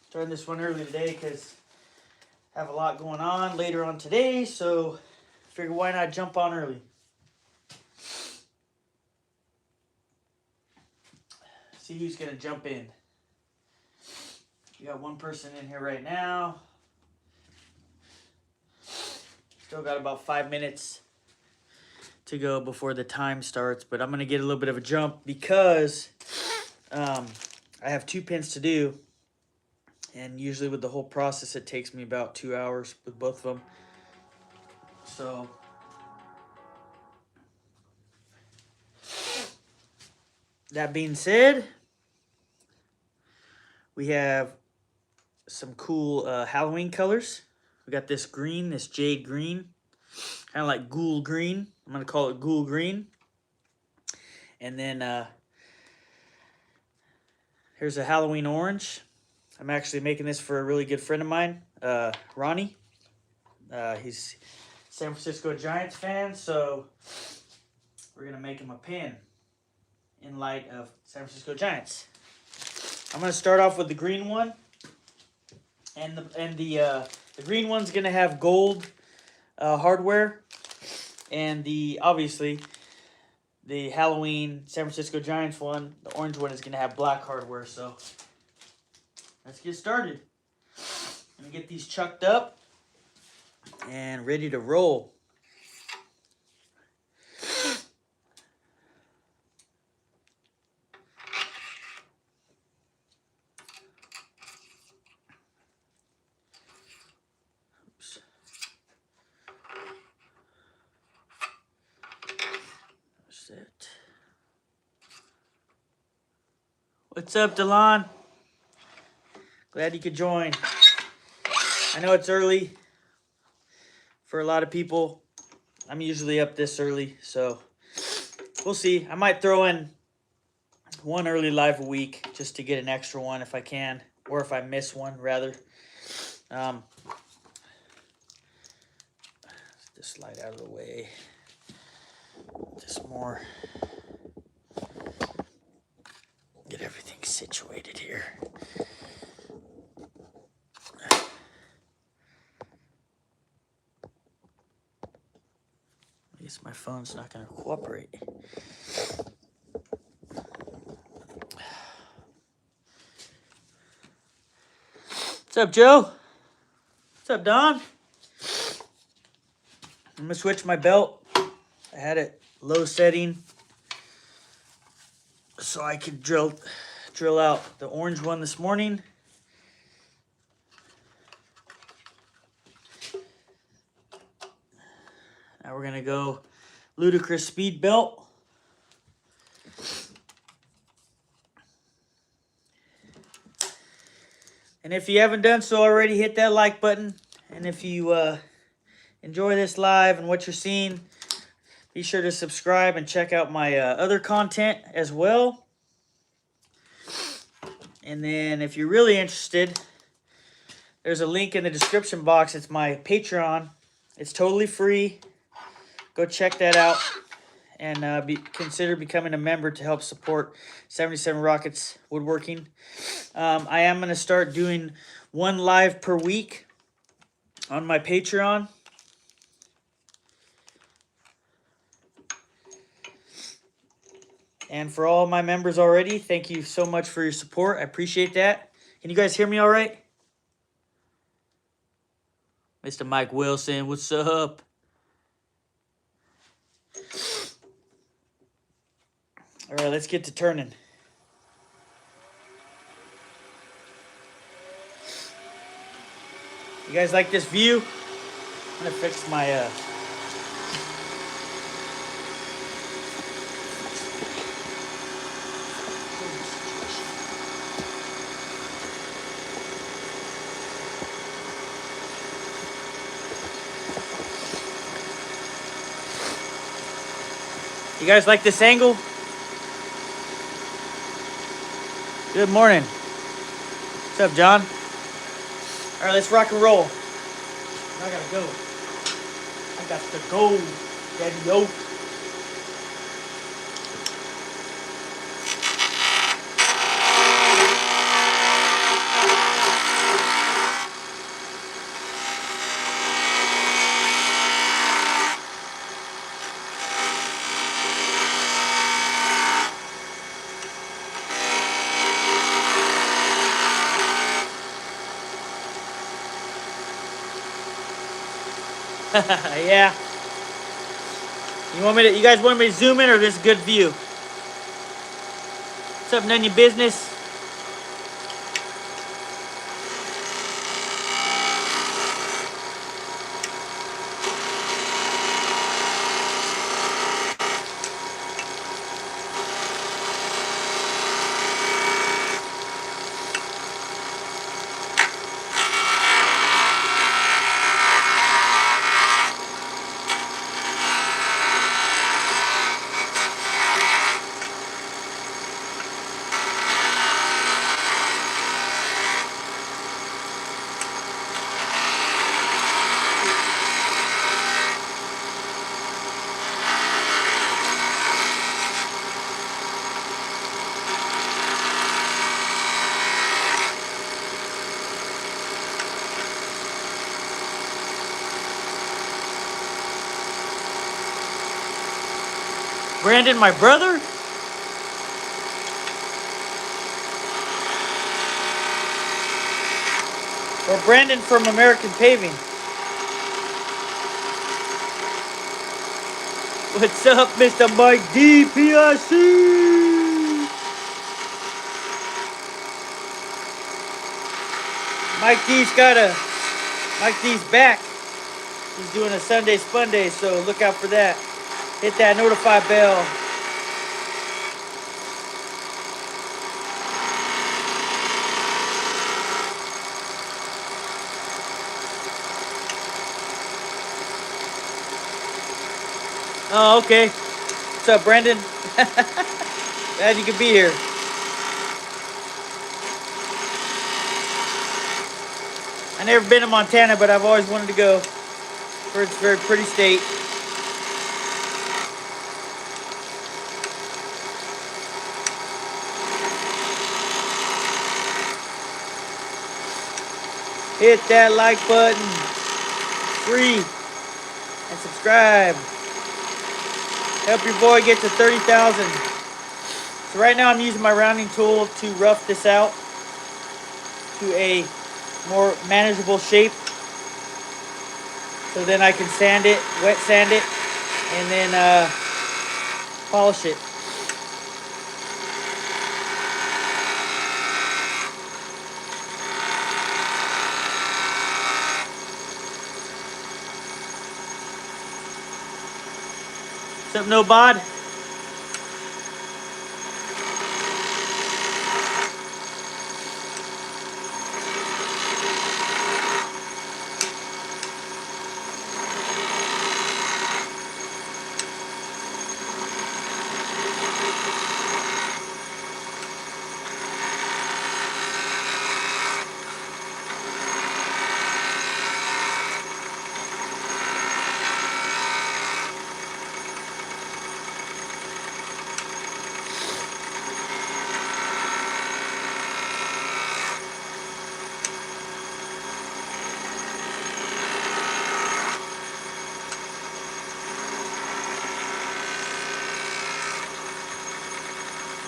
Starting this one early today because I have a lot going on later on today, so figure why not jump on early. See who's gonna jump in. We got one person in here right now. Still got about 5 minutes to go before the time starts, but I'm gonna get a little bit of a jump because I have 2 pins to do, and usually with the whole process it takes me about 2 hours with both of them. So that being said, we have some cool Halloween colors. We got this green, this jade green, kind of like ghoul green. I'm gonna call it ghoul green. And then here's a Halloween orange. I'm actually making this for a really good friend of mine, Ronnie. He's a San Francisco Giants fan, so we're gonna make him a pin in light of San Francisco Giants. I'm gonna start off with the green one, and the green one's gonna have gold hardware, and obviously the Halloween San Francisco Giants one, the orange one, is gonna have black hardware. So let's get started. I'm gonna get these chucked up and ready to roll. What's up, Delon? Glad you could join. I know it's early for a lot of people. I'm usually up this early, so we'll see. I might throw in one early live a week just to get an extra one if I can, or if I miss one, rather. Just slide out of the way. Just more. Get everything situated here. I guess my phone's not going to cooperate. What's up, Joe? What's up, Don? I'm going to switch my belt. I had it low setting so I could drill out the orange one this morning. Now we're going to go ludicrous speed belt. And if you haven't done so already, hit that like button. And if you enjoy this live and what you're seeing, be sure to subscribe and check out my other content as well. And then if you're really interested, there's a link in the description box. It's my Patreon. It's totally free. Go check that out and consider becoming a member to help support 77 Rockets Woodworking. I am going to start doing one live per week on my Patreon. And for all my members already, thank you so much for your support. I appreciate that. Can you guys hear me all right? Mr. Mike Wilson, what's up? All right, let's get to turning. You guys like this view? I'm gonna fix my You guys like this angle? Good morning. What's up, John? All right, let's rock and roll. I gotta go. I got to go, Daddy-o. Yeah. You guys want me to zoom in or this good view? What's up, none of your business? Brandon, my brother? Or Brandon from American Paving? What's up, Mr. Mike D, PRC? Mike D's back. He's doing a Sunday Spun Day, so look out for that. Hit that notify bell. Oh, okay. What's up, Brandon? Glad you could be here. I never been to Montana, but I've always wanted to go. Heard it's a very pretty state. Hit that like button. Free. And subscribe. Help your boy get to 30,000. So right now I'm using my rounding tool to rough this out to a more manageable shape. So then I can sand it, wet sand it, and then polish it. What's up, no bod?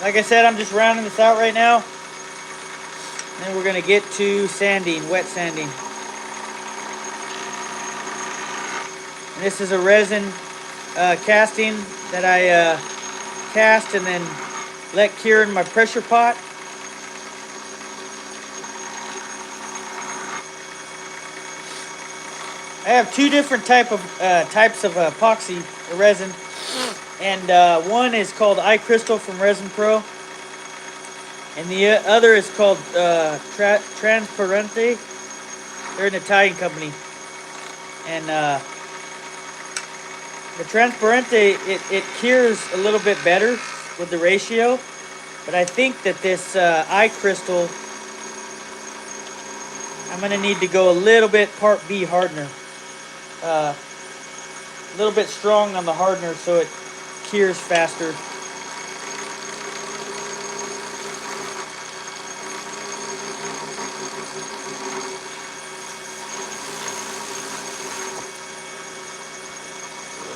Like I said, I'm just rounding this out right now. Then we're going to get to sanding, wet sanding. And this is a resin casting that I cast and then let cure in my pressure pot. I have two different types of epoxy resin. And one is called iCrystal from Resin Pro, and the other is called Transparente. They're an Italian company, and the Transparente it cures a little bit better with the ratio, but I think that this iCrystal, I'm gonna need to go a little bit Part B hardener, a little bit strong on the hardener so it cures faster. I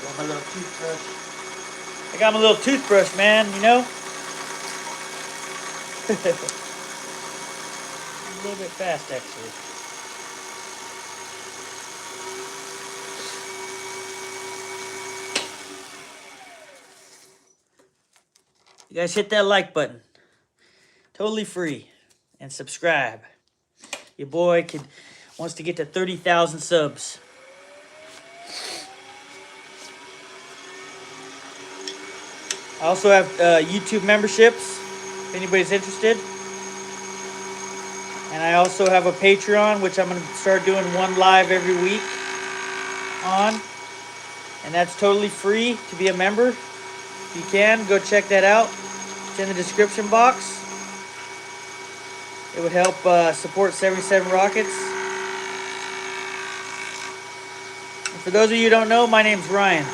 got my little toothbrush. I got my little toothbrush, man, you know? A little bit fast, actually. You guys hit that like button. Totally free. And subscribe. Your boy wants to get to 30,000 subs. I also have YouTube memberships, if anybody's interested. And I also have a Patreon, which I'm going to start doing one live every week on. And that's totally free to be a member. If you can, go check that out. It's in the description box. It would help support 77 Rockets. And for those of you who don't know, my name's Ryan.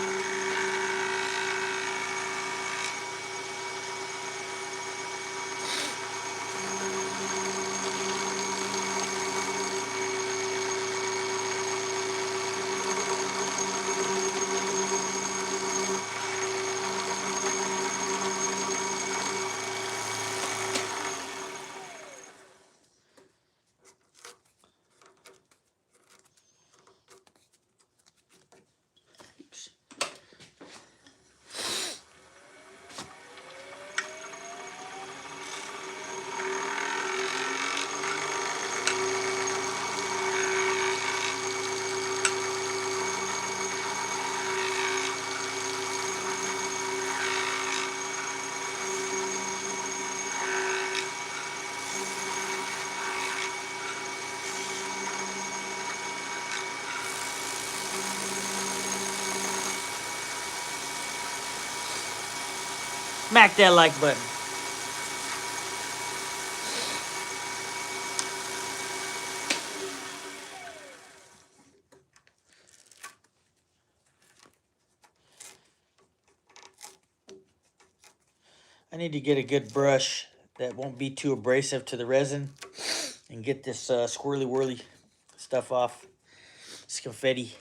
Smack that like button. I need to get a good brush that won't be too abrasive to the resin and get this squirrely whirly stuff off. It's confetti.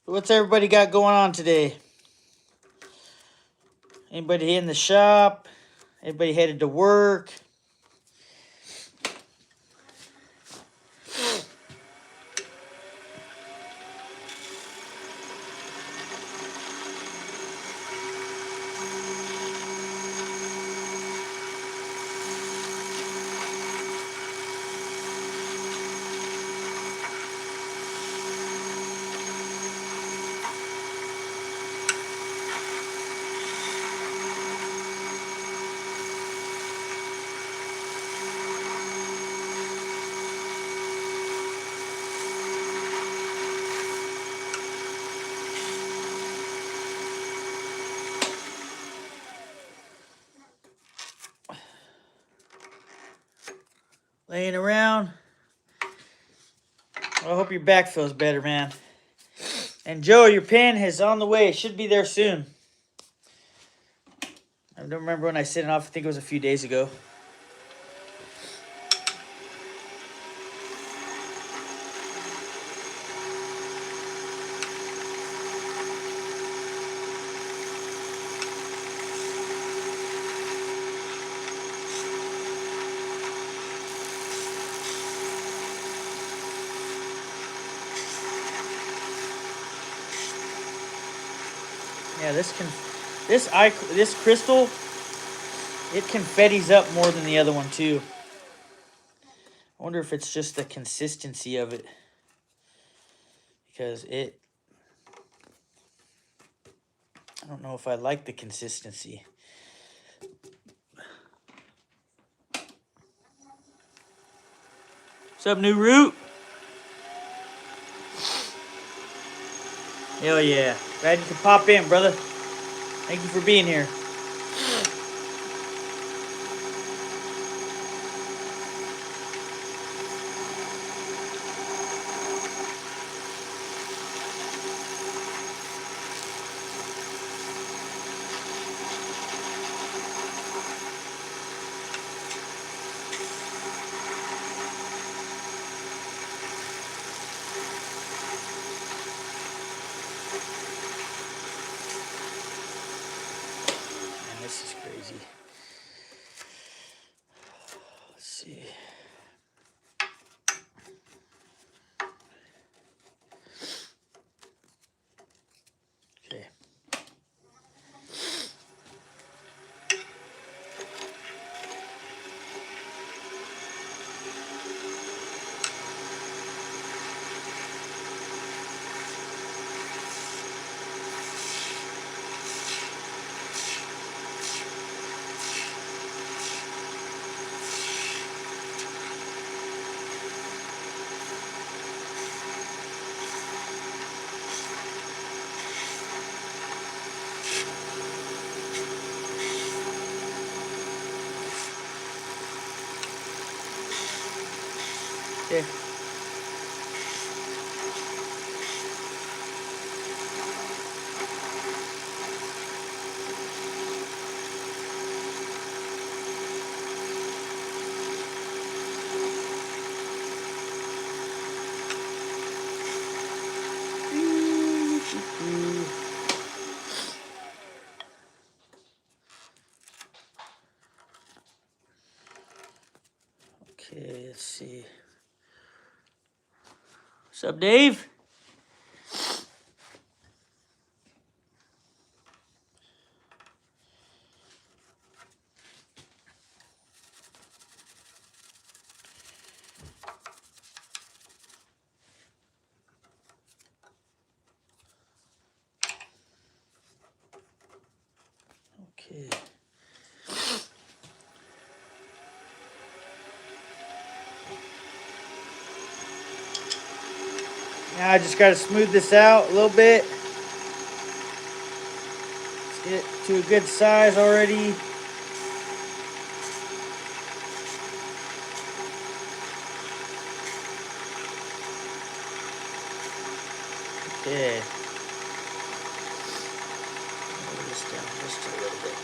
What's everybody got going on today? Anybody in the shop? Anybody headed to work? Laying around. I hope your back feels better, man. And Joe, your pen is on the way. It should be there soon. I don't remember when I sent it off. I think it was a few days ago. Yeah, this crystal, it confettis up more than the other one too. I wonder if it's just the consistency of it. because I don't know if I like the consistency. What's up, New Root? Hell yeah. Glad you could pop in, brother. Thank you for being here. Man, this is crazy. Let's see. Okay. Okay. Okay, let's see. What's up, Dave? Okay. Now I just got to smooth this out a little bit. Let's get it to a good size already. Okay. Lower this down just a little bit.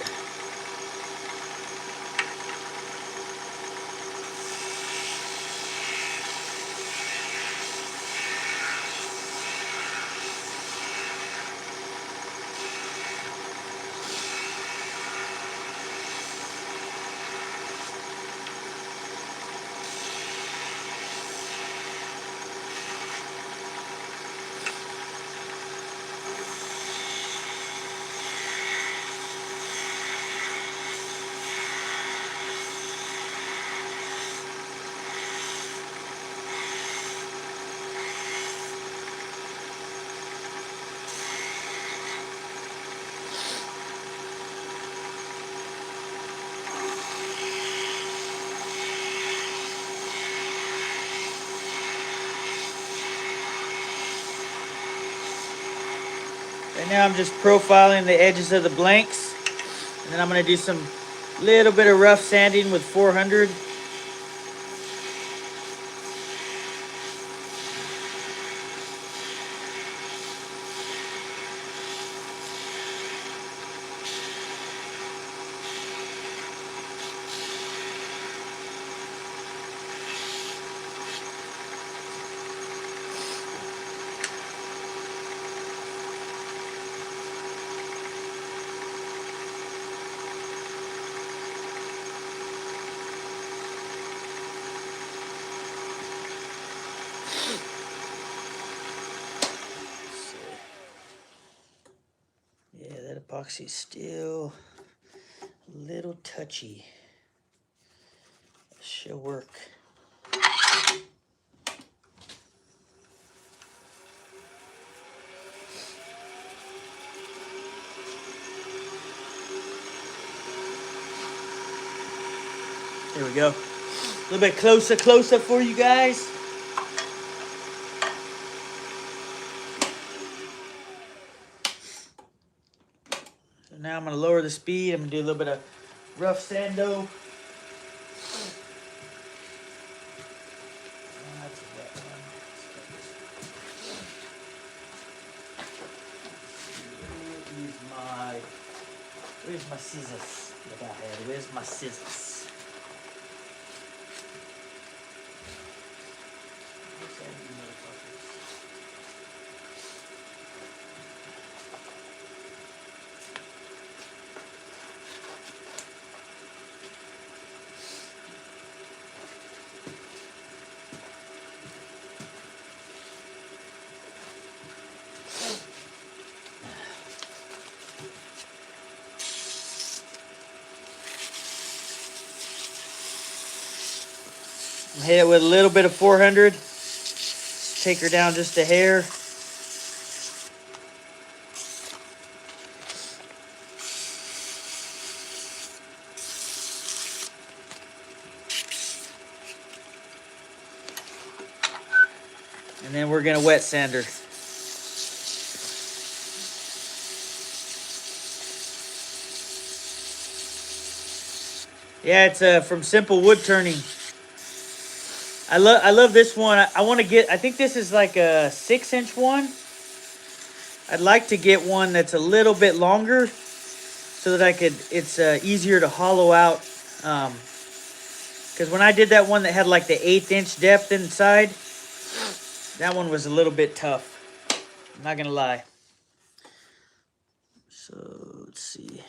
Right now I'm just profiling the edges of the blanks, and then I'm going to do some little bit of rough sanding with 400. Yeah, that epoxy is still a little touchy. Should work. There we go. A little bit closer for you guys. So now I'm gonna lower the speed. I'm gonna do a little bit of rough sando. That's a wet one. Where's my scissors? Look out here. Where's my scissors? Hit it with a little bit of 400. Take her down just a hair. And then we're gonna wet sand her. Yeah, it's from Simple Wood Turning. I love this one. I want to get, I think this is like a 6-inch one. I'd like to get one that's a little bit longer so that it's easier to hollow out. Because when I did that one that had like the 1/8 inch depth inside, that one was a little bit tough. I'm not gonna lie. So let's see.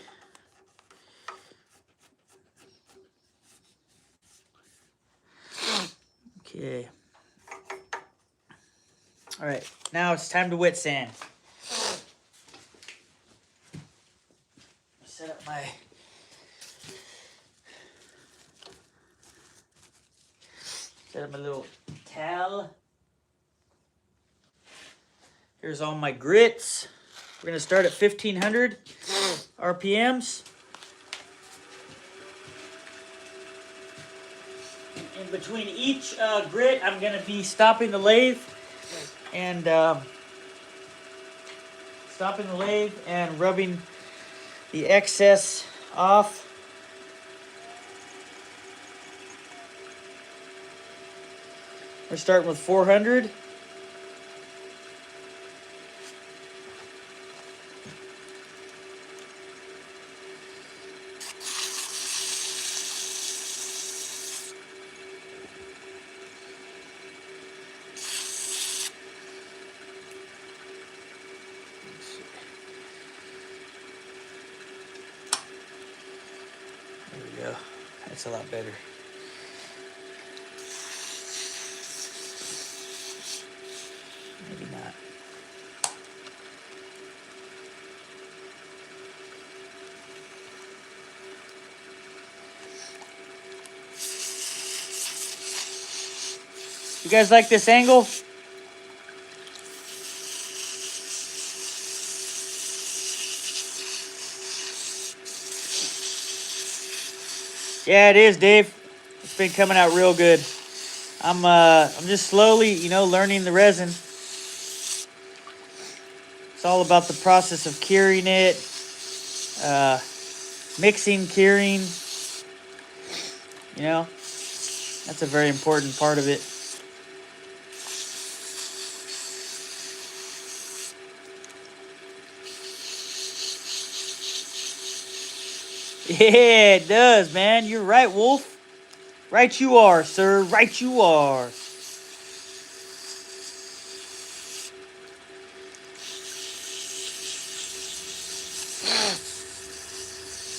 Okay. All right, now it's time to wet sand. Set up my little towel. Here's all my grits. We're gonna start at 1500 RPMs. In between each grit, I'm gonna be stopping the lathe and rubbing the excess off. We're starting with 400. There we go. That's a lot better. Maybe not. You guys like this angle? Yeah, it is, Dave. It's been coming out real good. I'm just slowly, learning the resin. It's all about the process of curing it, mixing, curing. That's a very important part of it. Yeah, it does, man. You're right, Wolf. Right you are, sir. Right you are.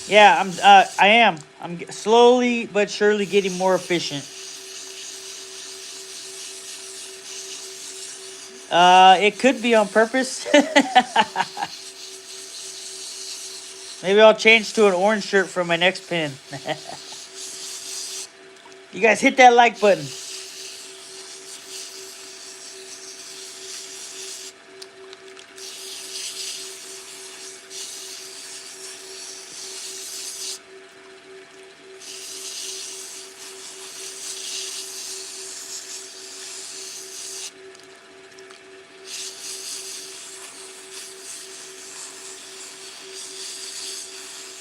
Yeah, I am. I'm slowly but surely getting more efficient. It could be on purpose. Maybe I'll change to an orange shirt for my next pin. You guys hit that like button.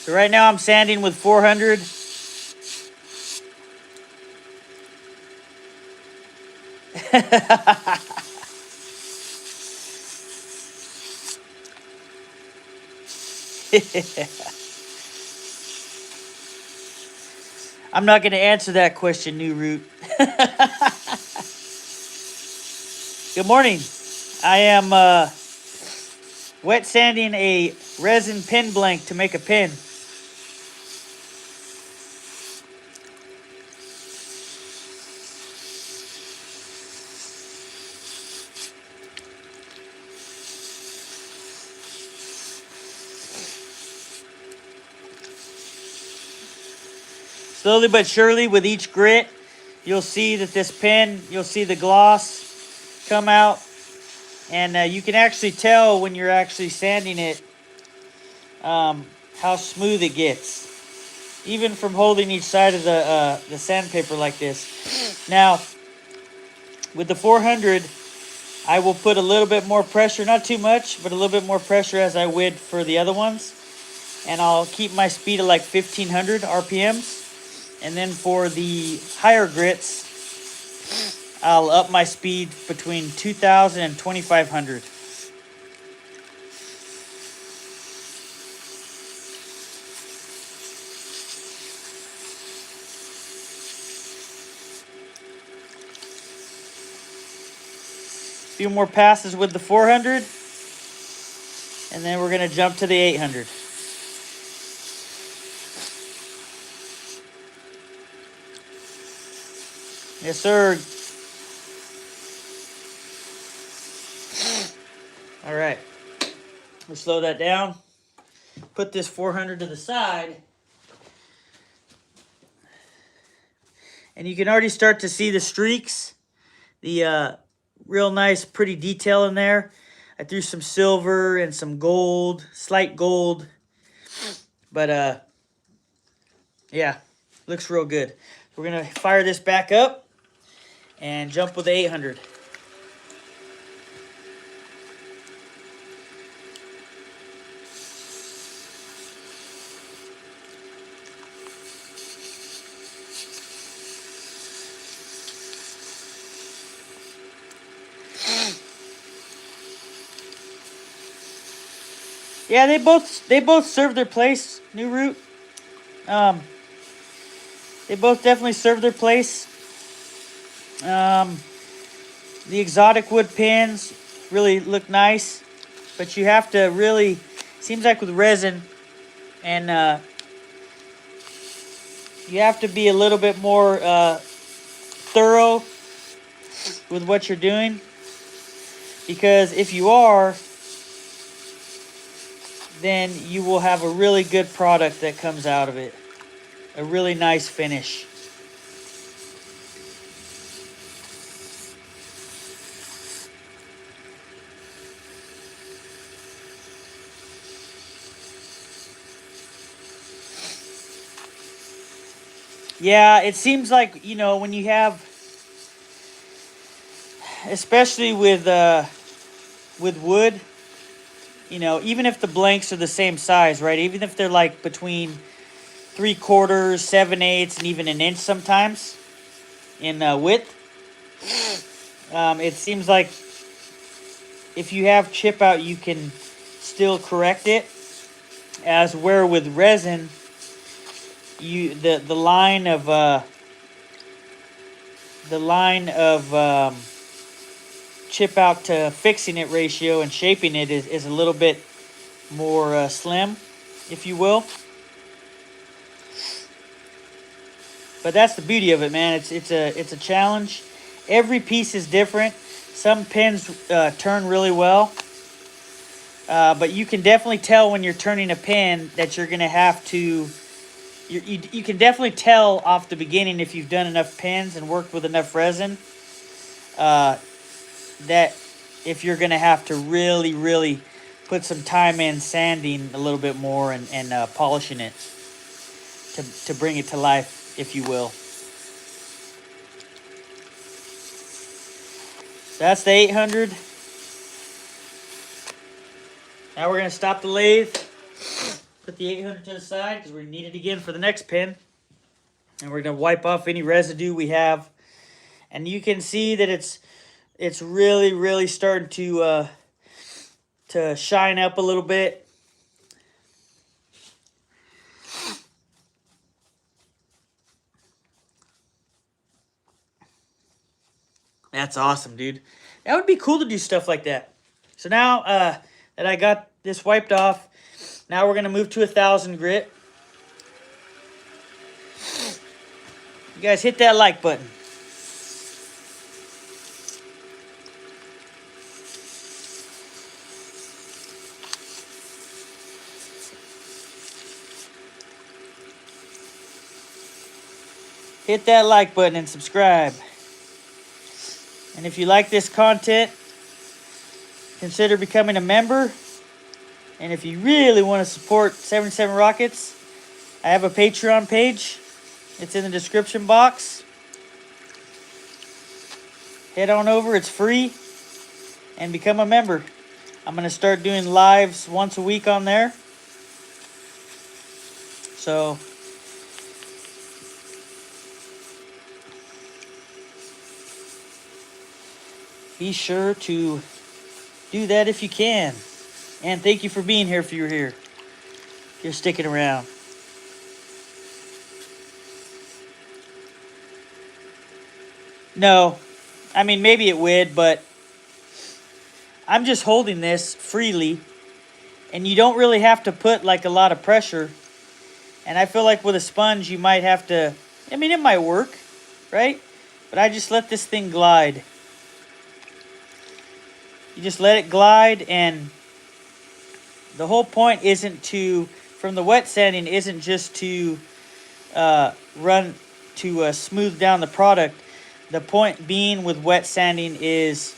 So right now I'm sanding with 400. I'm not going to answer that question, New Root. Good morning. I am wet sanding a resin pen blank to make a pen. Slowly but surely, with each grit, you'll see that this pen, you'll see the gloss come out. And you can actually tell when you're actually sanding it how smooth it gets. Even from holding each side of the sandpaper like this. Now, with the 400, I will put a little bit more pressure, not too much, but a little bit more pressure as I would for the other ones. And I'll keep my speed at like 1500 RPMs. And then for the higher grits, I'll up my speed between 2000 and 2500. Few more passes with the 400. And then we're going to jump to the 800. Yes, sir. All right. We'll slow that down. Put this 400 to the side. And you can already start to see the streaks. The real nice, pretty detail in there. I threw some silver and some gold, slight gold. But, yeah, looks real good. We're going to fire this back up and jump with the 800. Yeah, they both serve their place, New Root. They both definitely serve their place. The exotic wood pens really look nice, but you have to really, seems like with resin, and you have to be a little bit more thorough with what you're doing, because if you are, then you will have a really good product that comes out of it. A really nice finish. Yeah, it seems like, you know, when you have, especially with wood, you know, even if the blanks are the same size, right? Even if they're like between 3/4, 7/8, and even an inch sometimes in width, it seems like if you have chip out, you can still correct it. As where with resin, the line of chip out to fixing it ratio and shaping it is a little bit more slim, if you will. But that's the beauty of it, man. It's a challenge. Every piece is different. Some pens turn really well, but you can definitely tell when you're turning a pen that you're gonna have to. You can definitely tell off the beginning if you've done enough pens and worked with enough resin. That if you're gonna have to really put some time in sanding a little bit more and polishing it to bring it to life, if you will. So that's the 800. Now we're gonna stop the lathe, put the 800 to the side because we need it again for the next pin. And we're going to wipe off any residue we have. And you can see that it's really, really starting to shine up a little bit. That's awesome, dude. That would be cool to do stuff like that. So now that I got this wiped off, now we're going to move to 1,000 grit. You guys hit that like button. Hit that like button and subscribe. And if you like this content, consider becoming a member. And if you really want to support 77 Rockets, I have a Patreon page. It's in the description box. Head on over, it's free. And become a member. I'm going to start doing lives once a week on there. So be sure to do that if you can. And thank you for being here if you're here. You're sticking around. No. I mean, maybe it would, but I'm just holding this freely. And you don't really have to put like a lot of pressure. And I feel like with a sponge, you might have to... I mean, it might work, right? But I just let this thing glide. You just let it glide, and the whole point isn't to, from the wet sanding, isn't just to smooth down the product. The point being with wet sanding is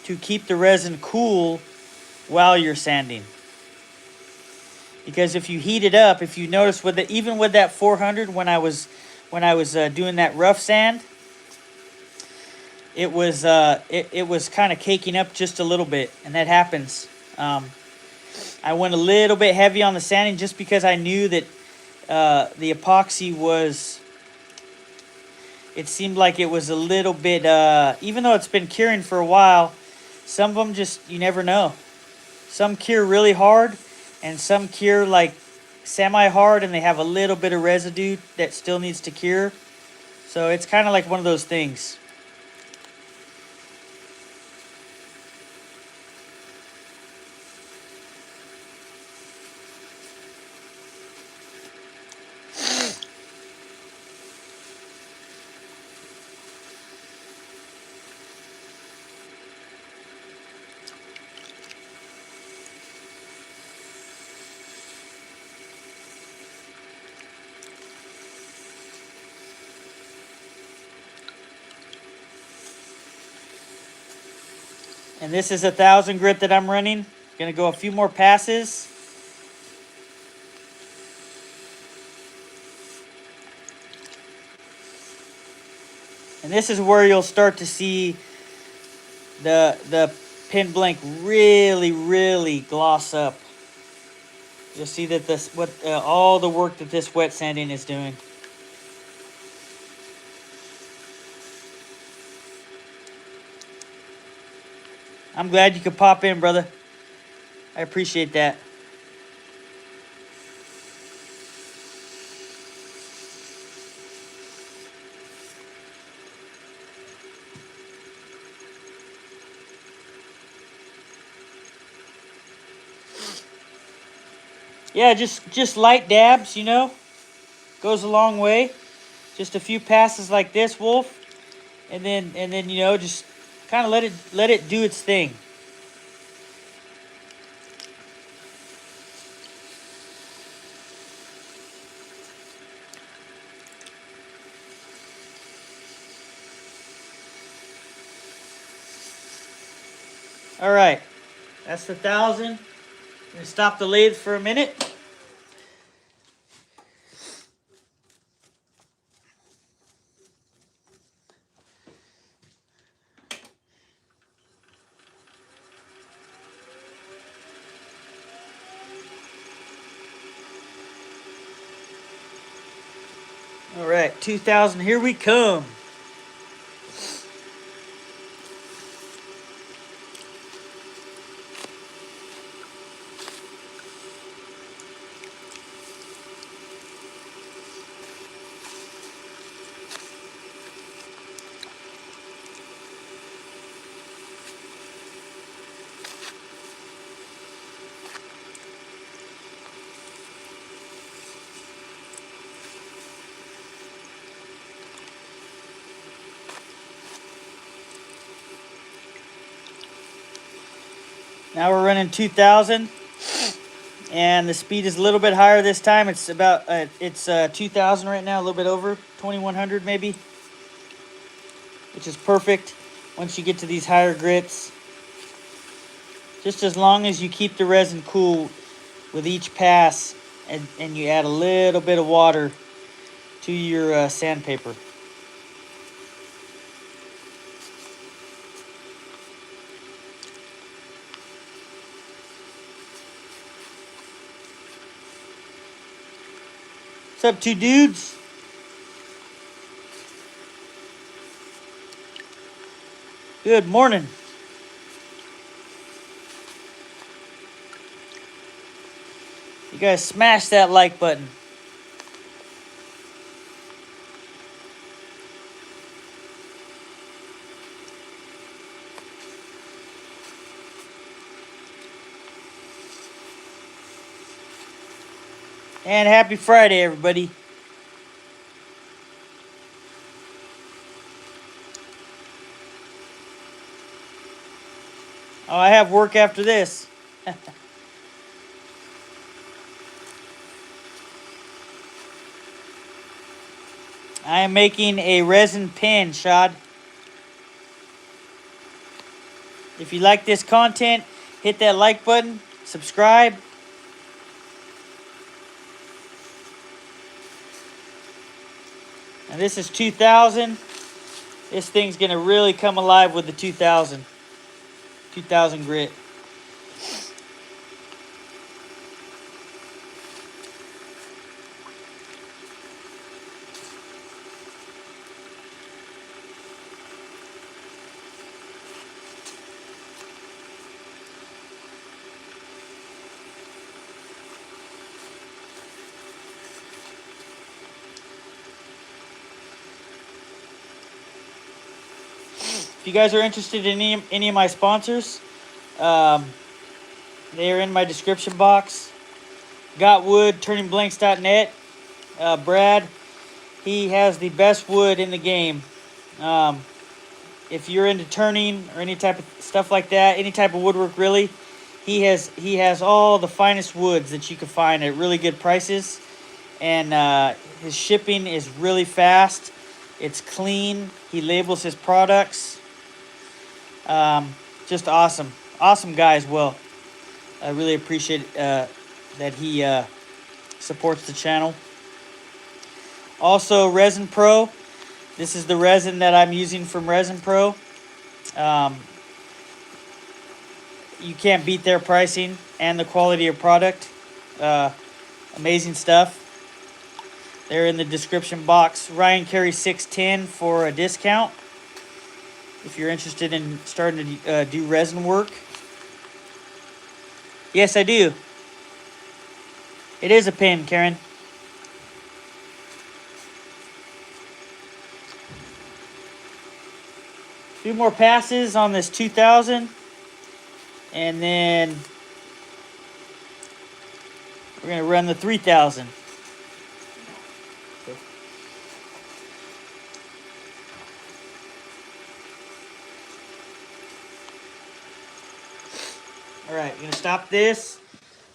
to keep the resin cool while you're sanding. Because if you heat it up, if you notice with it, even with that 400, when I was doing that rough sand, it was kind of caking up just a little bit, and that happens. I went a little bit heavy on the sanding just because I knew that the epoxy was, it seemed like it was a little bit, even though it's been curing for a while, some of them just, you never know. Some cure really hard, and some cure like semi-hard, and they have a little bit of residue that still needs to cure. So it's kind of like one of those things. And this is 1,000 grit that I'm running. Gonna go a few more passes. And this is where you'll start to see the pin blank really, really gloss up. You'll see that this all the work that this wet sanding is doing. I'm glad you could pop in, brother. I appreciate that. Yeah, just light dabs, you know, goes a long way. Just a few passes like this, Wolf, and then you know, just kind of let it do its thing. All right, that's the 1,000. I'm gonna stop the lathe for a minute. All right, 2,000, here we come. Now we're running 2,000, and the speed is a little bit higher this time. It's about 2,000 right now, a little bit over 2,100 maybe, which is perfect once you get to these higher grits. Just as long as you keep the resin cool with each pass, and you add a little bit of water to your sandpaper. What's up, two dudes? Good morning. You guys smash that like button. And happy Friday, everybody. Oh, I have work after this. I am making a resin pen, Shad. If you like this content, hit that like button, subscribe. And this is 2,000. This thing's gonna really come alive with the 2,000 grit. If you guys are interested in any of my sponsors, they are in my description box. Got Wood, turningblanks.net. Brad, he has the best wood in the game. If you're into turning or any type of stuff like that, any type of woodwork really, he has all the finest woods that you can find at really good prices. And his shipping is really fast. It's clean. He labels his products. Just awesome. Awesome guy as well. I really appreciate that he supports the channel. Also, Resin Pro. This is the resin that I'm using from Resin Pro. You can't beat their pricing and the quality of product. Amazing stuff. They're in the description box. Ryan carries 610 for a discount if you're interested in starting to do resin work. Yes, I do. It is a pen, Karen. Few more passes on this 2,000. And then we're going to run the 3,000. All right, you're going to stop this,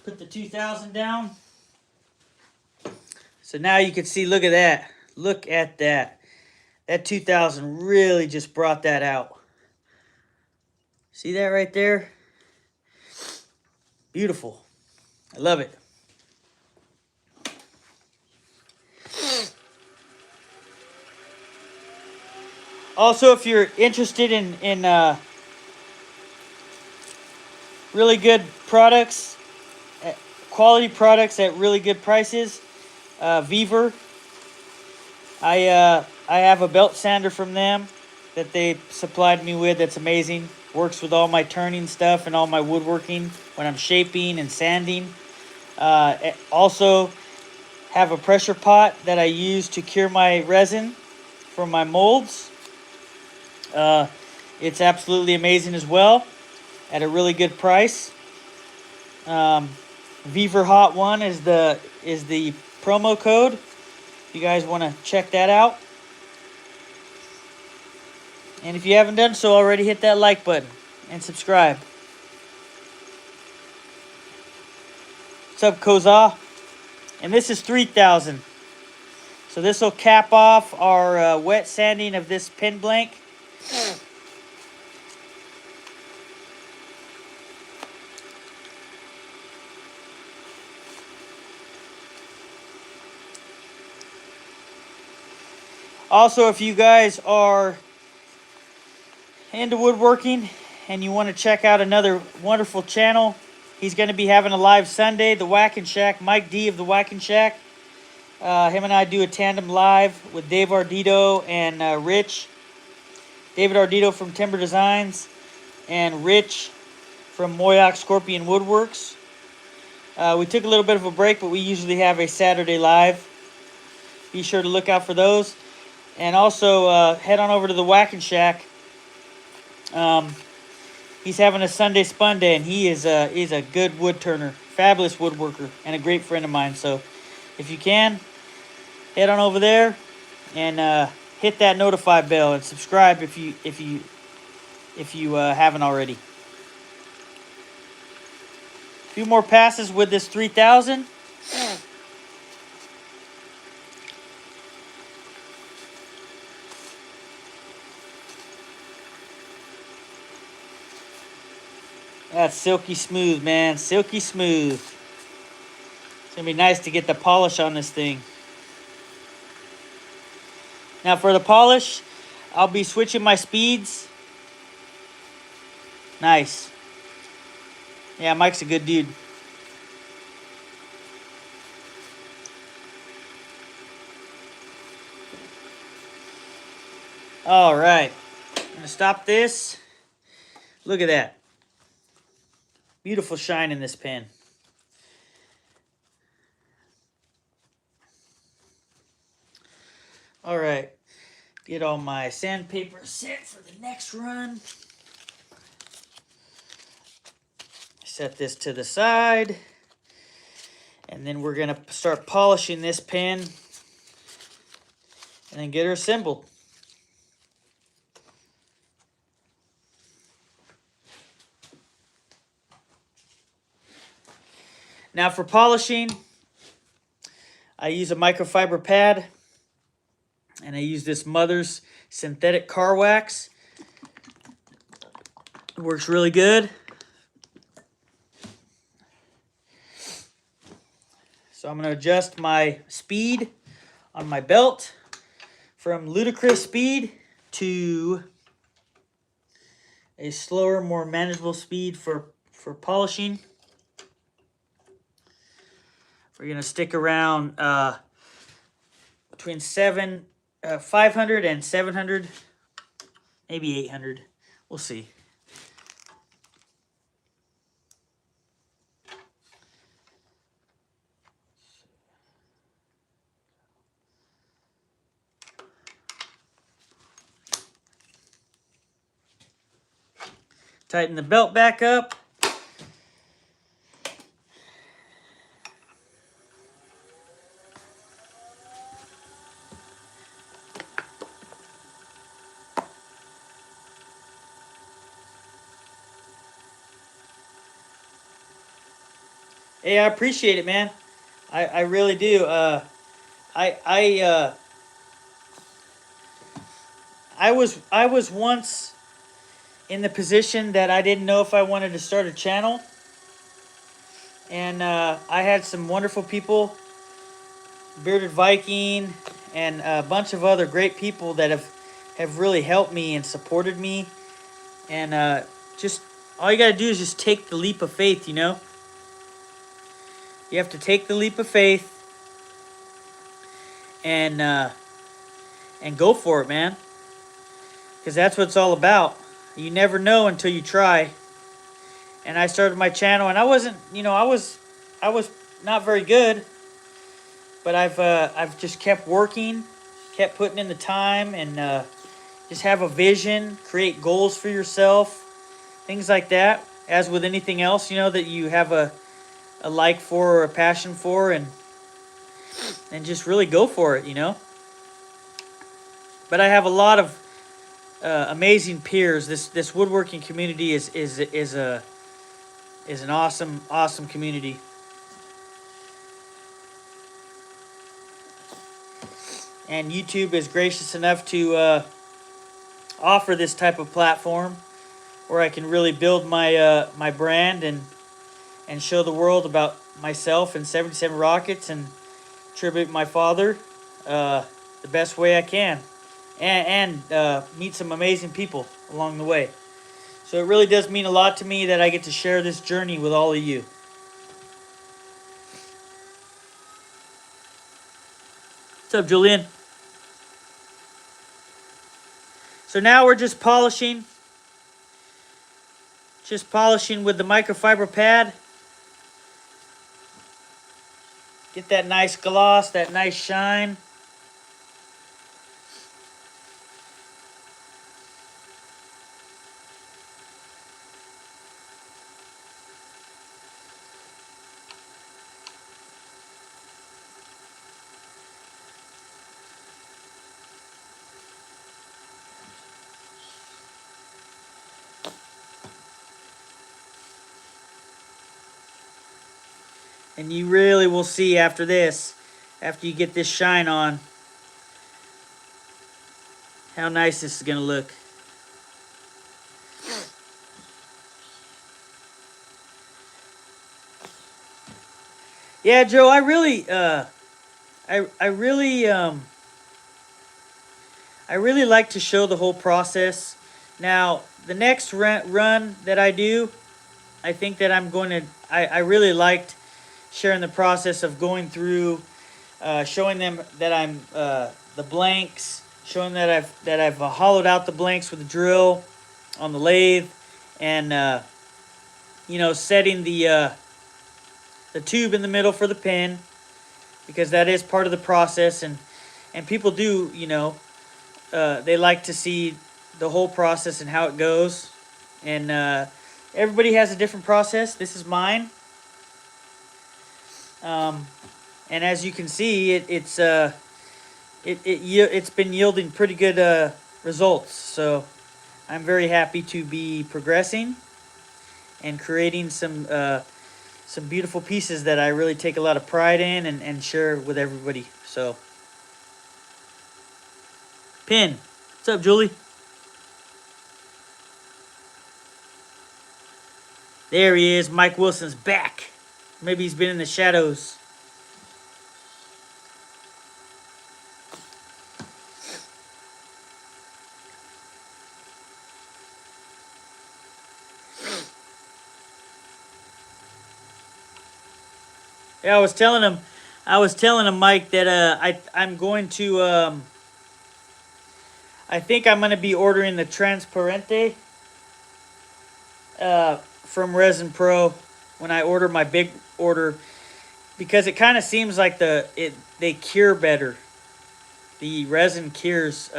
put the 2,000 down. So now you can see, look at that. Look at that. That 2,000 really just brought that out. See that right there? Beautiful. I love it. Also, if you're interested in really good products, quality products at really good prices, VEVOR I have a belt sander from them that they supplied me with. That's amazing. Works with all my turning stuff and all my woodworking when I'm shaping and sanding. Also have a pressure pot that I use to cure my resin for my molds. It's absolutely amazing as well at a really good price. VEVOR Hot 1 is the promo code. If you guys want to check that out. And if you haven't done so already, hit that like button and subscribe. What's up, Koza? And this is 3,000. So this will cap off our wet sanding of this pen blank. Also, if you guys are into woodworking and you want to check out another wonderful channel, he's going to be having a live Sunday, the Whackin' Shack, Mike D of the Whackin' Shack. Him and I do a tandem live with Dave Ardito and Rich. David Ardito from Timber Designs and Rich from Moyock Scorpion Woodworks. We took a little bit of a break, but we usually have a Saturday live. Be sure to look out for those. And also head on over to the Whackin' Shack. He's having a Sunday Spun Day, and he's a good wood turner, fabulous woodworker, and a great friend of mine. So if you can, head on over there and hit that notify bell and subscribe if you haven't already. A few more passes with this 3,000. That's silky smooth, man. Silky smooth. It's going to be nice to get the polish on this thing. Now for the polish, I'll be switching my speeds. Nice. Yeah, Mike's a good dude. All right. I'm going to stop this. Look at that. Beautiful shine in this pen. All right. Get all my sandpaper set for the next run. Set this to the side. And then we're going to start polishing this pen and then get her assembled. Now for polishing, I use a microfiber pad, and I use this Mother's synthetic car wax. It works really good. So I'm going to adjust my speed on my belt from ludicrous speed to a slower, more manageable speed for polishing. We're going to stick around between 500 and 700, maybe 800. We'll see. Tighten the belt back up. Hey, I appreciate it, man. I really do. I was once in the position that I didn't know if I wanted to start a channel, and I had some wonderful people, Bearded Viking, and a bunch of other great people that have really helped me and supported me, and just all you gotta do is just take the leap of faith, you know. You have to take the leap of faith and and go for it, man. Because that's what it's all about. You never know until you try. And I started my channel, and I wasn't, I was not very good, but I've just kept working, kept putting in the time, and just have a vision, create goals for yourself, things like that. As with anything else, that you have a like for or a passion for, and just really go for it, But I have a lot of amazing peers. This woodworking community is an awesome community. And YouTube is gracious enough to offer this type of platform where I can really build my my brand and show the world about myself and 77 Rockets and tribute my father the best way I can, and meet some amazing people along the way. So it really does mean a lot to me that I get to share this journey with all of you. What's up, Julian? So now we're just polishing. Just polishing with the microfiber pad. Get that nice gloss, that nice shine. And you really will see after this, after you get this shine on, how nice this is going to look. Yeah, Joe, I really like to show the whole process. Now, the next run that I do, I think that I'm going to, I really liked sharing the process of going through, showing them that I'm the blanks, showing that I've hollowed out the blanks with the drill on the lathe, and setting the tube in the middle for the pin, because that is part of the process, and people do, they like to see the whole process and how it goes, and everybody has a different process. This is mine. And as you can see, it's been yielding pretty good results. So I'm very happy to be progressing and creating some beautiful pieces that I really take a lot of pride in and share with everybody. So, Pin, what's up, Julie? There he is. Mike Wilson's back. Maybe he's been in the shadows. Yeah, I was telling him, Mike, that I'm going to I think I'm going to be ordering the Transparente from Resin Pro when I order my big order, because it kind of seems like they cure better. The resin cures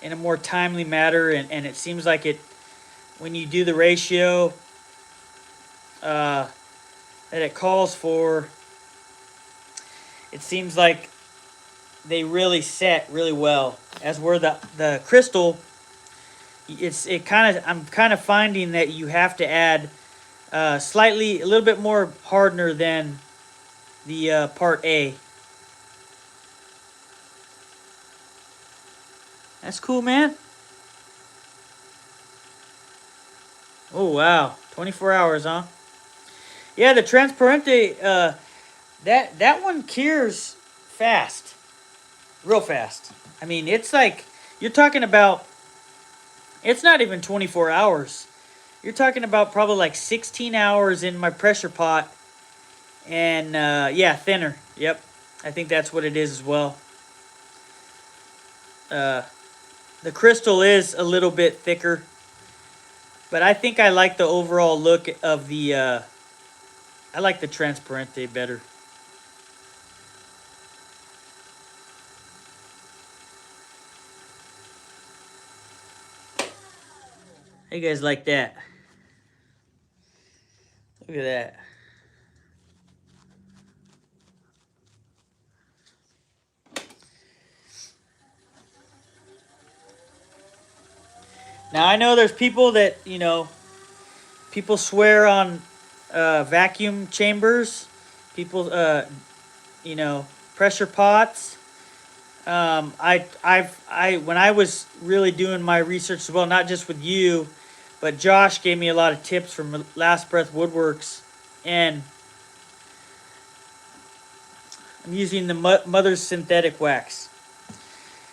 in a more timely manner, and it seems like when you do the ratio that it calls for, it seems like they really set really well. As where the crystal, I'm kind of finding that you have to add a little bit more hardener than the part A. That's cool, man. Oh wow, 24 hours, huh? Yeah, the Transparente, that one cures fast, real fast. I mean, it's like you're talking about. It's not even 24 hours. You're talking about probably like 16 hours in my pressure pot. And, yeah, thinner. Yep. I think that's what it is as well. The crystal is a little bit thicker, but I think I like the overall look of the, I like the Transparente better. How you guys like that? Look at that. Now, I know there's people that, you know, people swear on vacuum chambers, people, you know, pressure pots. When I was really doing my research as well, not just with you, but Josh gave me a lot of tips from Last Breath Woodworks, and I'm using the Mother's Synthetic Wax.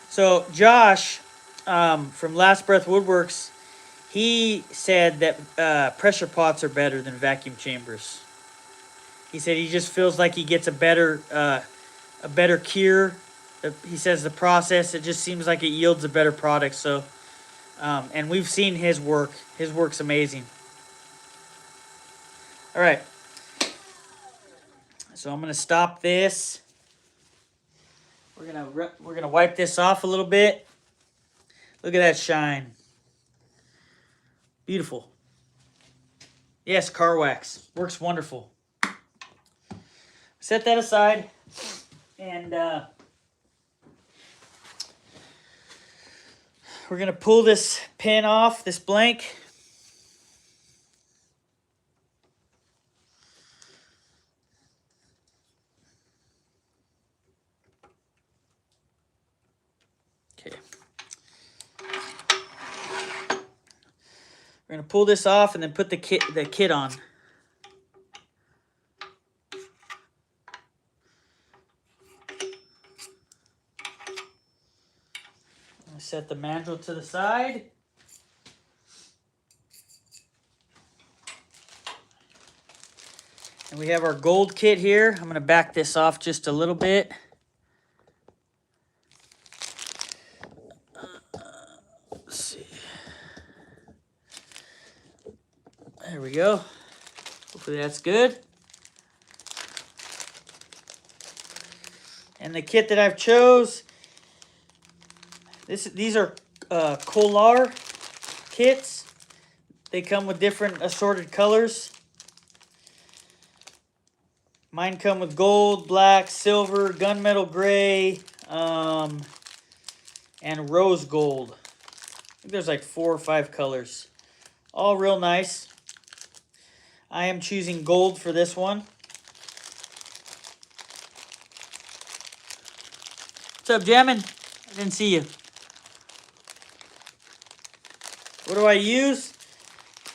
So Josh from Last Breath Woodworks, he said that pressure pots are better than vacuum chambers. He said he just feels like he gets a better cure. He says the process, it just seems like it yields a better product. So, and we've seen his work. His work's amazing. All right. So I'm gonna stop this. We're gonna wipe this off a little bit. Look at that shine. Beautiful. Yes, car wax. Works wonderful. Set that aside. And we're going to pull this pin off, this blank. Okay. We're going to pull this off and then put the kit on. Set the mandrel to the side. And we have our gold kit here. I'm going to back this off just a little bit. Let's see. There we go. Hopefully that's good. And the kit that I've chose, these are Kolar kits. They come with different assorted colors. Mine come with gold, black, silver, gunmetal gray, and rose gold. I think there's like 4 or 5 colors. All real nice. I am choosing gold for this one. What's up, Jammin'? I didn't see you. What do I use?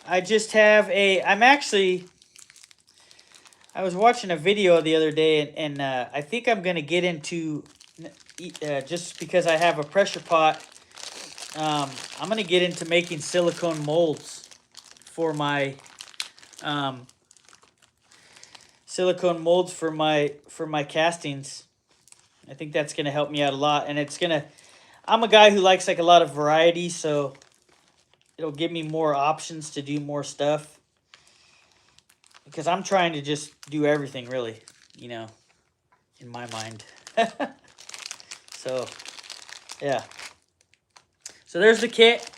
I just have I was watching a video the other day, and I think I'm going to get into, just because I have a pressure pot, I'm going to get into making silicone molds for my, castings. I think that's going to help me out a lot, and I'm a guy who likes like a lot of variety, so it'll give me more options to do more stuff. Because I'm trying to just do everything, really, you know, in my mind. So, yeah. So there's the kit.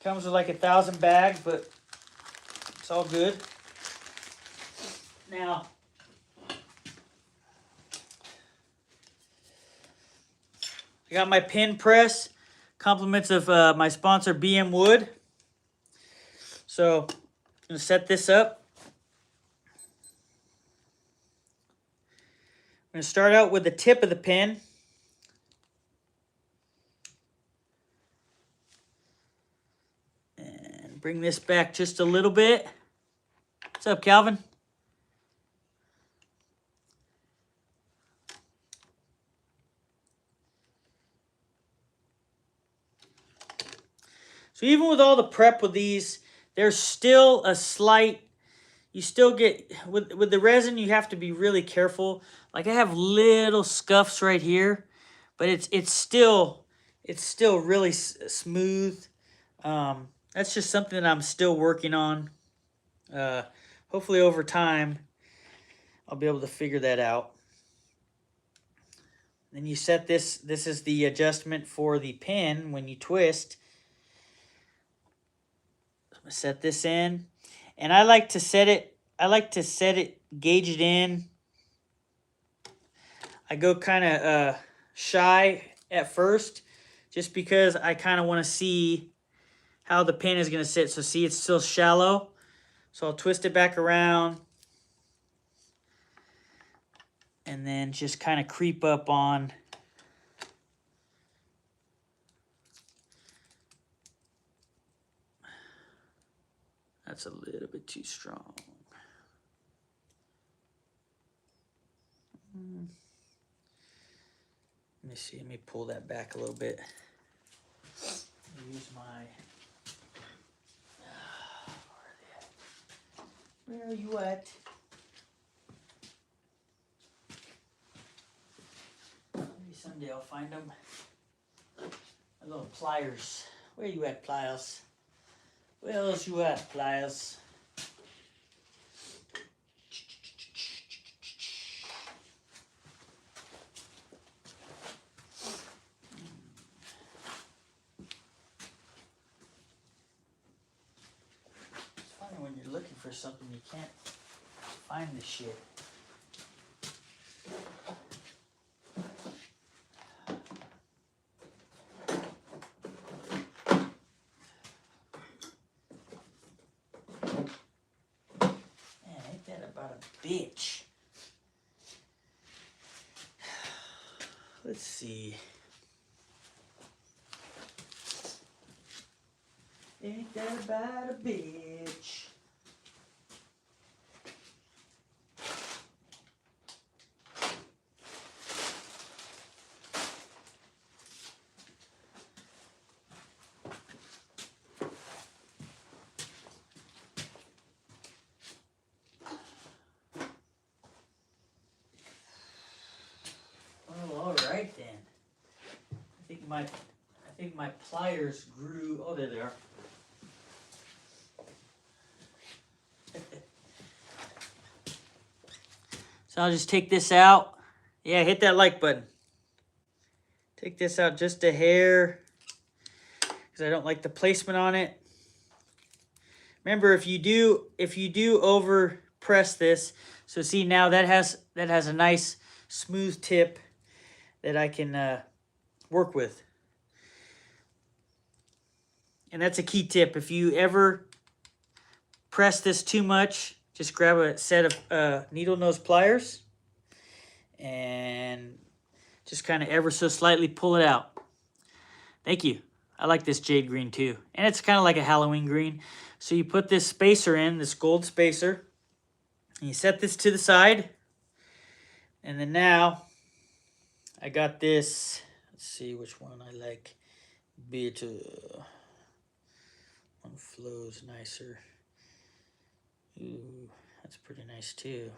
Comes with like 1,000 bags, but it's all good. Now, I got my pin press. Compliments of my sponsor, BM Wood. So, I'm going to set this up. I'm going to start out with the tip of the pin. And bring this back just a little bit. What's up, Calvin? So even with all the prep with these, there's still a slight, you still get, with the resin, you have to be really careful. Like I have little scuffs right here, but it's still, it's still really smooth. That's just something that I'm still working on. Hopefully over time, I'll be able to figure that out. Then you set this. This is the adjustment for the pin when you twist. I'm gonna set this in, and I like to set it. Gauge it in. I go kind of shy at first, just because I kind of want to see how the pin is gonna sit. So see, it's still shallow. So I'll twist it back around, and then just kind of creep up on. That's a little bit too strong. Let me see. Let me pull that back a little bit. Use my. Where are you at? Maybe someday I'll find them. My little pliers. Where you at, pliers? Where else you at, pliers? It's funny when you're looking for something you can't find the shit. Bitch. Let's see. Ain't that about a bitch? Right then, I think my pliers grew. Oh, there they are. So I'll just take this out. Yeah, hit that like button. Take this out just a hair, because I don't like the placement on it. Remember, if you do over press this, so see now that has a nice smooth tip that I can work with. And that's a key tip. If you ever press this too much, just grab a set of needle nose pliers and just kind of ever so slightly pull it out. Thank you. I like this jade green too. And it's kind of like a Halloween green. So you put this spacer in, this gold spacer, and you set this to the side. And then now I got this. Let's see which one I like better. One flows nicer. Ooh, that's pretty nice too.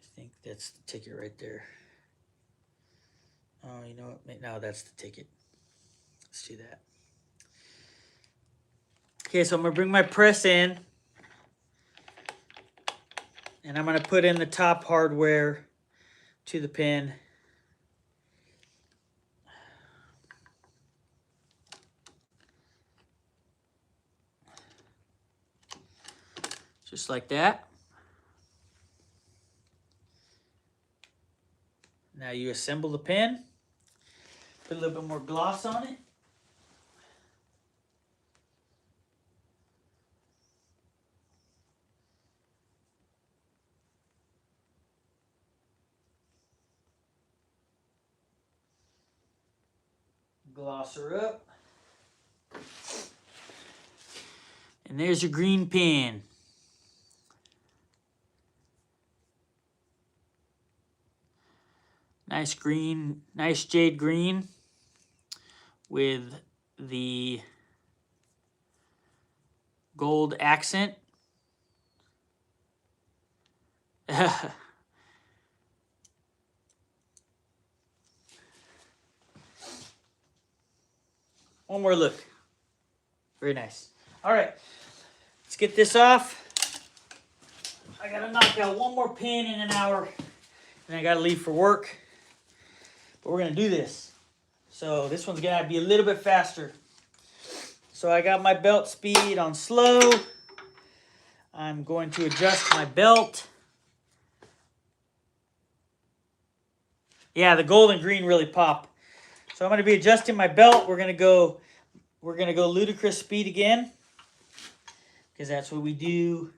I think that's the ticket right there. Oh, you know what? No, that's the ticket. Let's do that. Okay, so I'm gonna bring my press in, and I'm gonna put in the top hardware to the pin. Just like that. Now you assemble the pin. Put a little bit more gloss on it. Gloss her up. And there's your green pin. Nice green, nice jade green with the gold accent. One more look. Very nice. All right, let's get this off. I gotta knock out one more pin in an hour, and I gotta leave for work. But we're gonna do this. So this one's gonna be a little bit faster. So I got my belt speed on slow. I'm going to adjust my belt. Yeah, the gold and green really pop. So I'm going to be adjusting my belt. We're going to go ludicrous speed again, because that's what we do.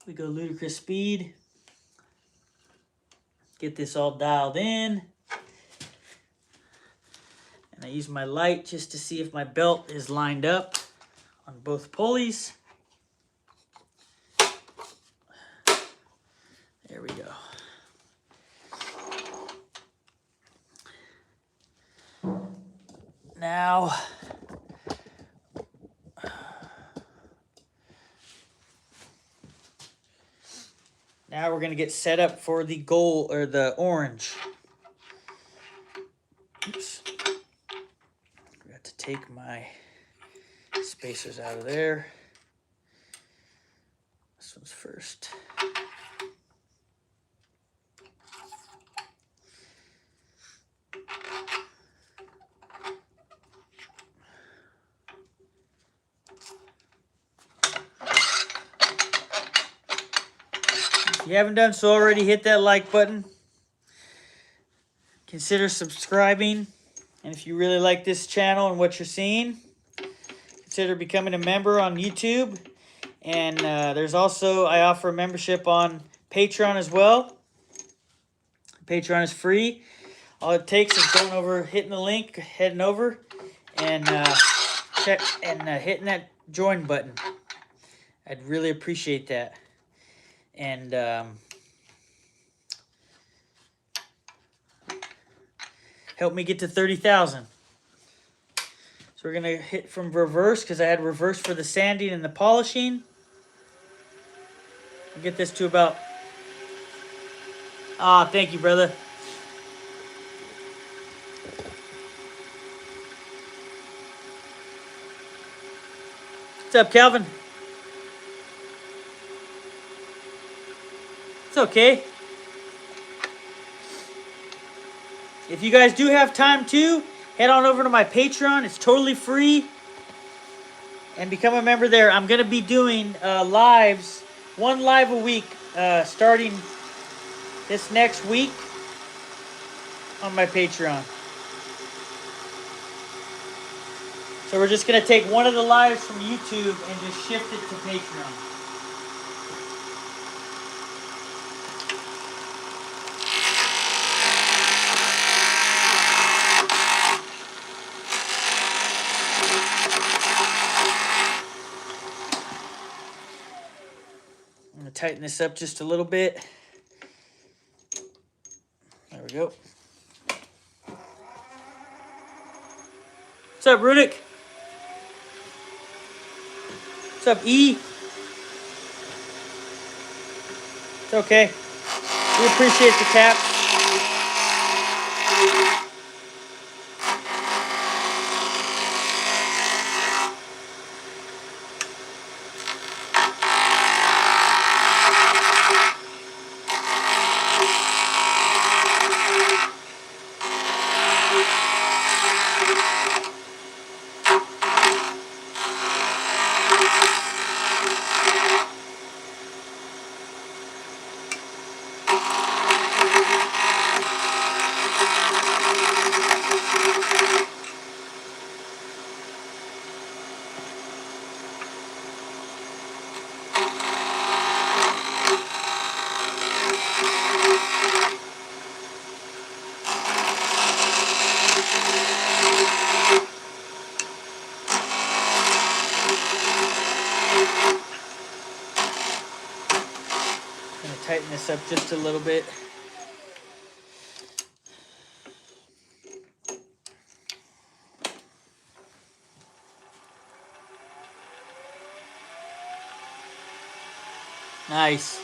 We go ludicrous speed. Get this all dialed in. And I use my light just to see if my belt is lined up on both pulleys. There we go. Now, we're going to get set up for the gold or the orange. Oops. I got to take my spacers out of there. This one's first. If you haven't done so already, hit that like button. Consider subscribing. And if you really like this channel and what you're seeing, consider becoming a member on YouTube. And there's also, I offer a membership on Patreon as well. Patreon is free. All it takes is going over, hitting the link, heading over, and hitting that join button. I'd really appreciate that. And help me get to 30,000. So we're gonna hit from reverse, because I had reverse for the sanding and the polishing. I'll get this to about. Thank you, brother. What's up, Calvin? It's okay. If you guys do have time to, head on over to my Patreon. It's totally free. And become a member there. I'm going to be doing lives, one live a week, starting this next week on my Patreon. So we're just going to take one of the lives from YouTube and just shift it to Patreon. I'm going to tighten this up just a little bit. There we go. What's up, Rudik? What's up, E? It's okay. We appreciate the tap. Tighten this up just a little bit. Nice.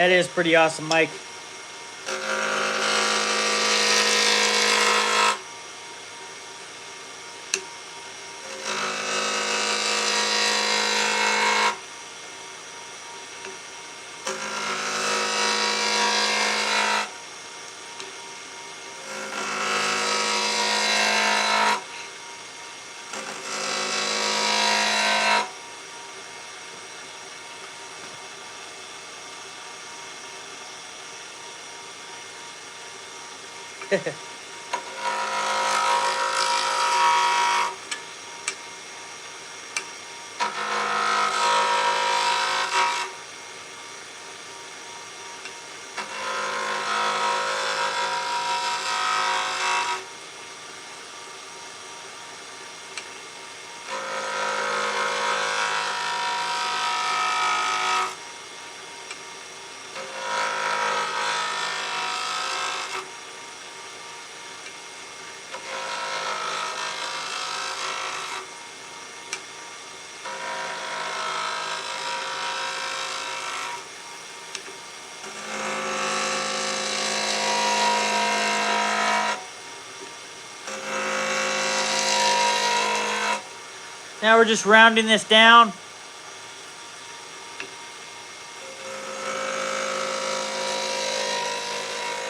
That is pretty awesome, Mike. Now we're just rounding this down.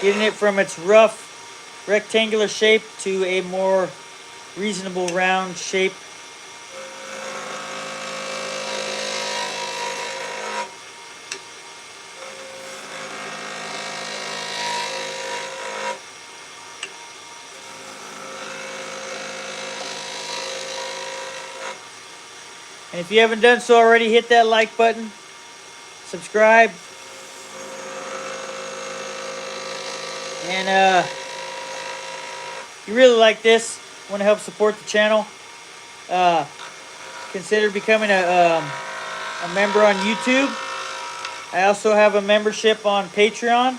Getting it from its rough rectangular shape to a more reasonable round shape. And if you haven't done so already, hit that like button, subscribe, and if you really like this, want to help support the channel, consider becoming a member on YouTube. I also have a membership on Patreon,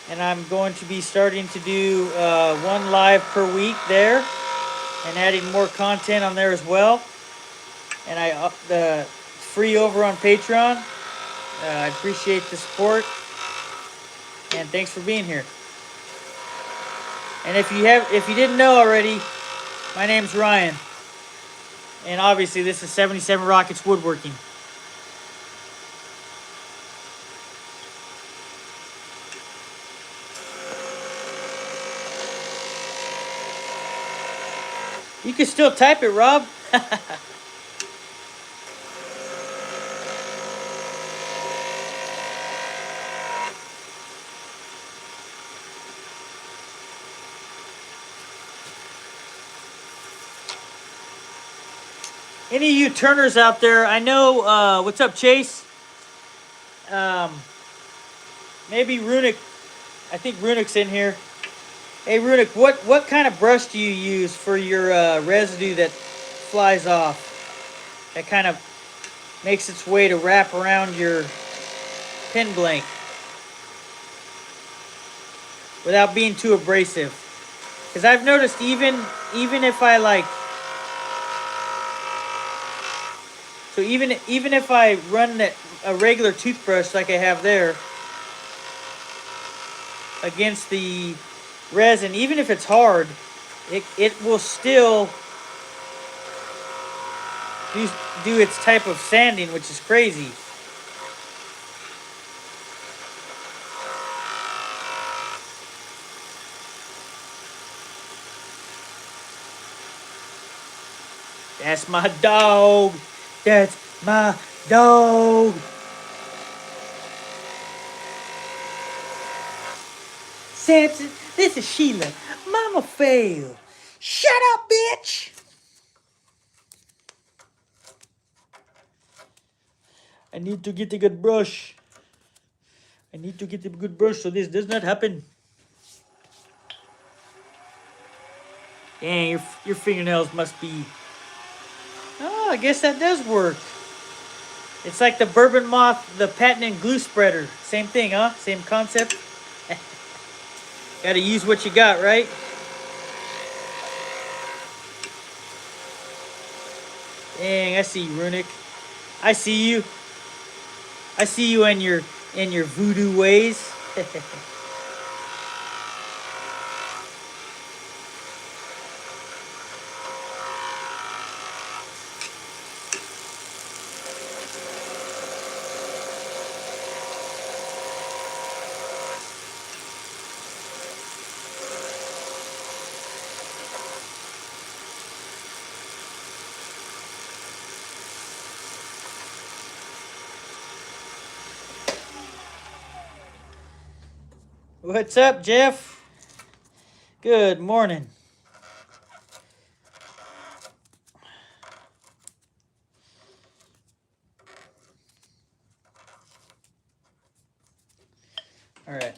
and I'm going to be starting to do one live per week there, and adding more content on there as well. And the free over on Patreon. I appreciate the support, and thanks for being here. And if you didn't know already, my name's Ryan, and obviously this is 77 Rockets Woodworking. You can still type it, Rob. Any of you turners out there, I know, what's up, Chase? Maybe Runic, I think Runic's in here. Hey, Runic, what kind of brush do you use for your residue that flies off? That kind of makes its way to wrap around your pin blank without being too abrasive. Because I've noticed even if I like... So even if I run a regular toothbrush like I have there against the resin, even if it's hard, it will still do its type of sanding, which is crazy. That's my dog. That's my dog. Samson, this is Sheila. Mama failed. Shut up, bitch. I need to get a good brush. I need to get a good brush so this does not happen. Dang, your fingernails must be... Oh, I guess that does work. It's like the bourbon moth, the patent glue spreader. Same thing, huh? Same concept. Gotta use what you got, right? Dang, I see you, Runic. I see you. I see you and your in your voodoo ways. What's up, Jeff? Good morning. All right.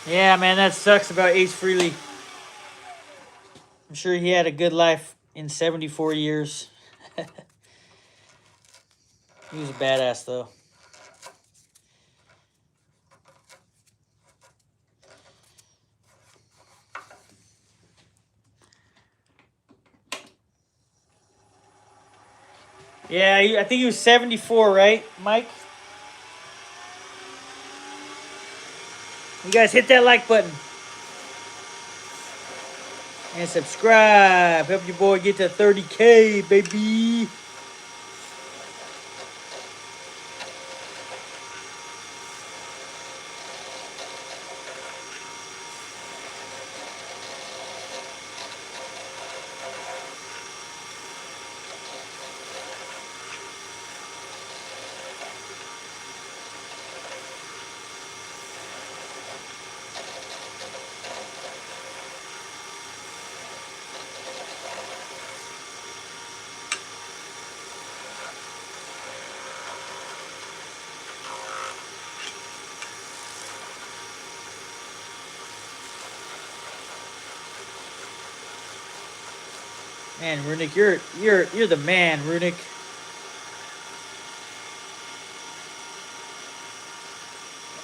Yeah, man, that sucks about Ace Frehley. I'm sure he had a good life in 74 years. He was a badass, though. Yeah, I think he was 74, right, Mike? You guys hit that like button. And subscribe. Help your boy get to 30K, baby. Man, Runick, you're the man, Runick.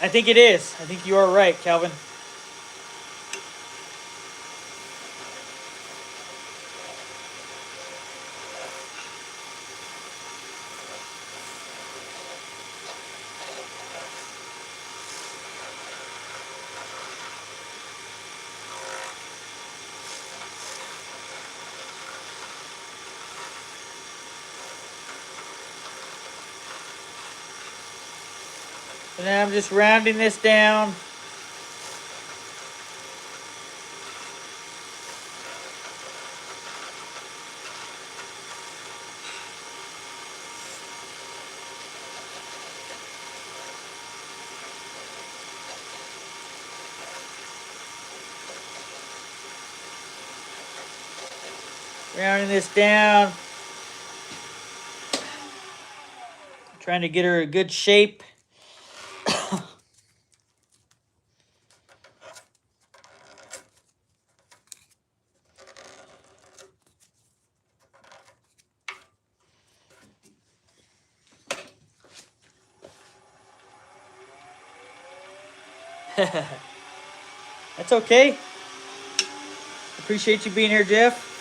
I think it is. I think you are right, Calvin. And then I'm just rounding this down. Rounding this down. Trying to get her a good shape. That's okay. Appreciate you being here, Jeff.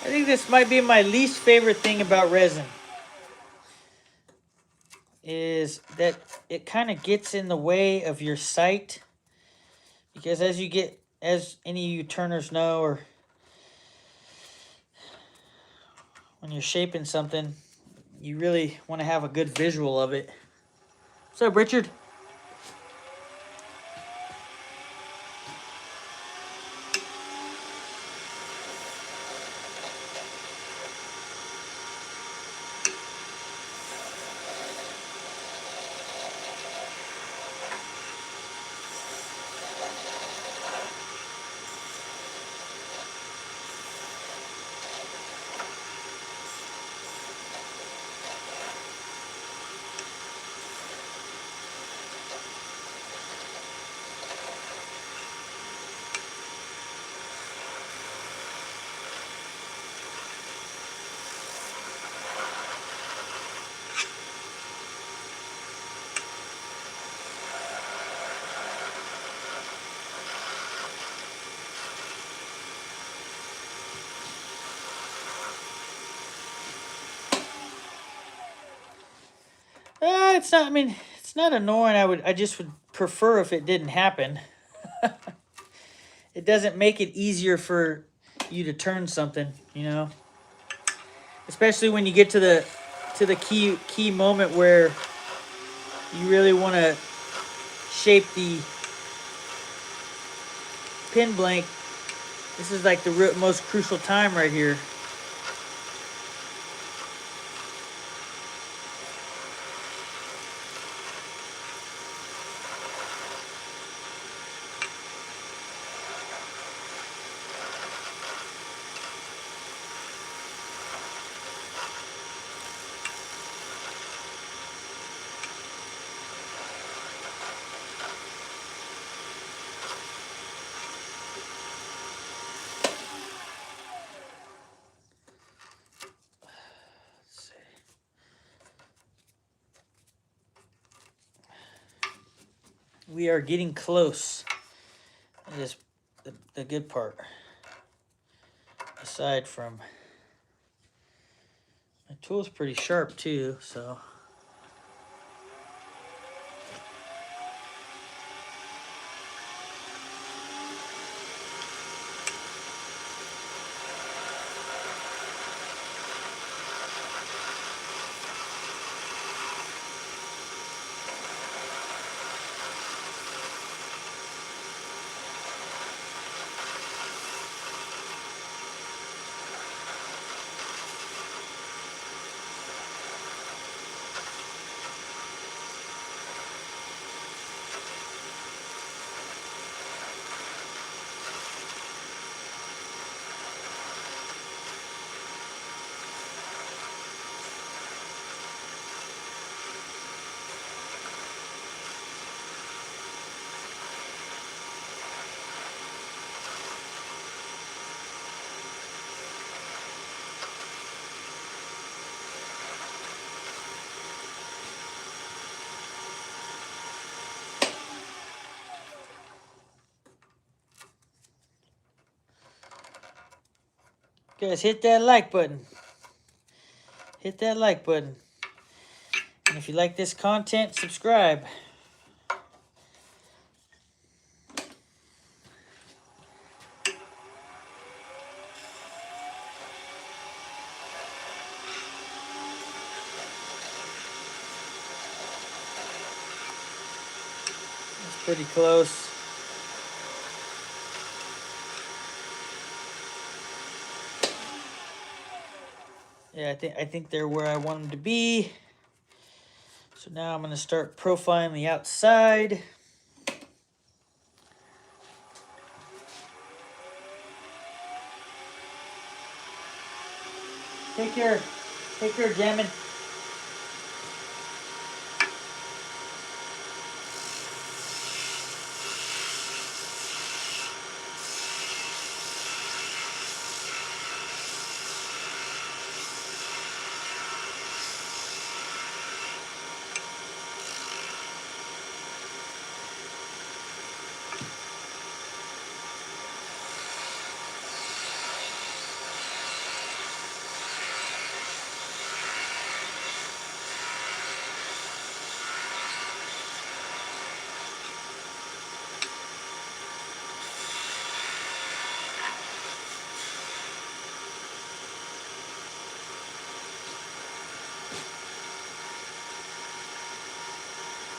I think this might be my least favorite thing about resin, is that it kind of gets in the way of your sight. Because as any of you turners know, or when you're shaping something, you really want to have a good visual of it. What's up, Richard? It's not. I mean, it's not annoying. I just would prefer if it didn't happen. It doesn't make it easier for you to turn something, you know. Especially when you get to the key moment where you really want to shape the pin blank. This is like the most crucial time right here. We are getting close. That is the good part. Aside from, my tool's pretty sharp too, so. Guys, hit that like button. Hit that like button. And if you like this content, subscribe. It's pretty close. Yeah, I think they're where I want them to be. So now I'm going to start profiling the outside. Take your jamming.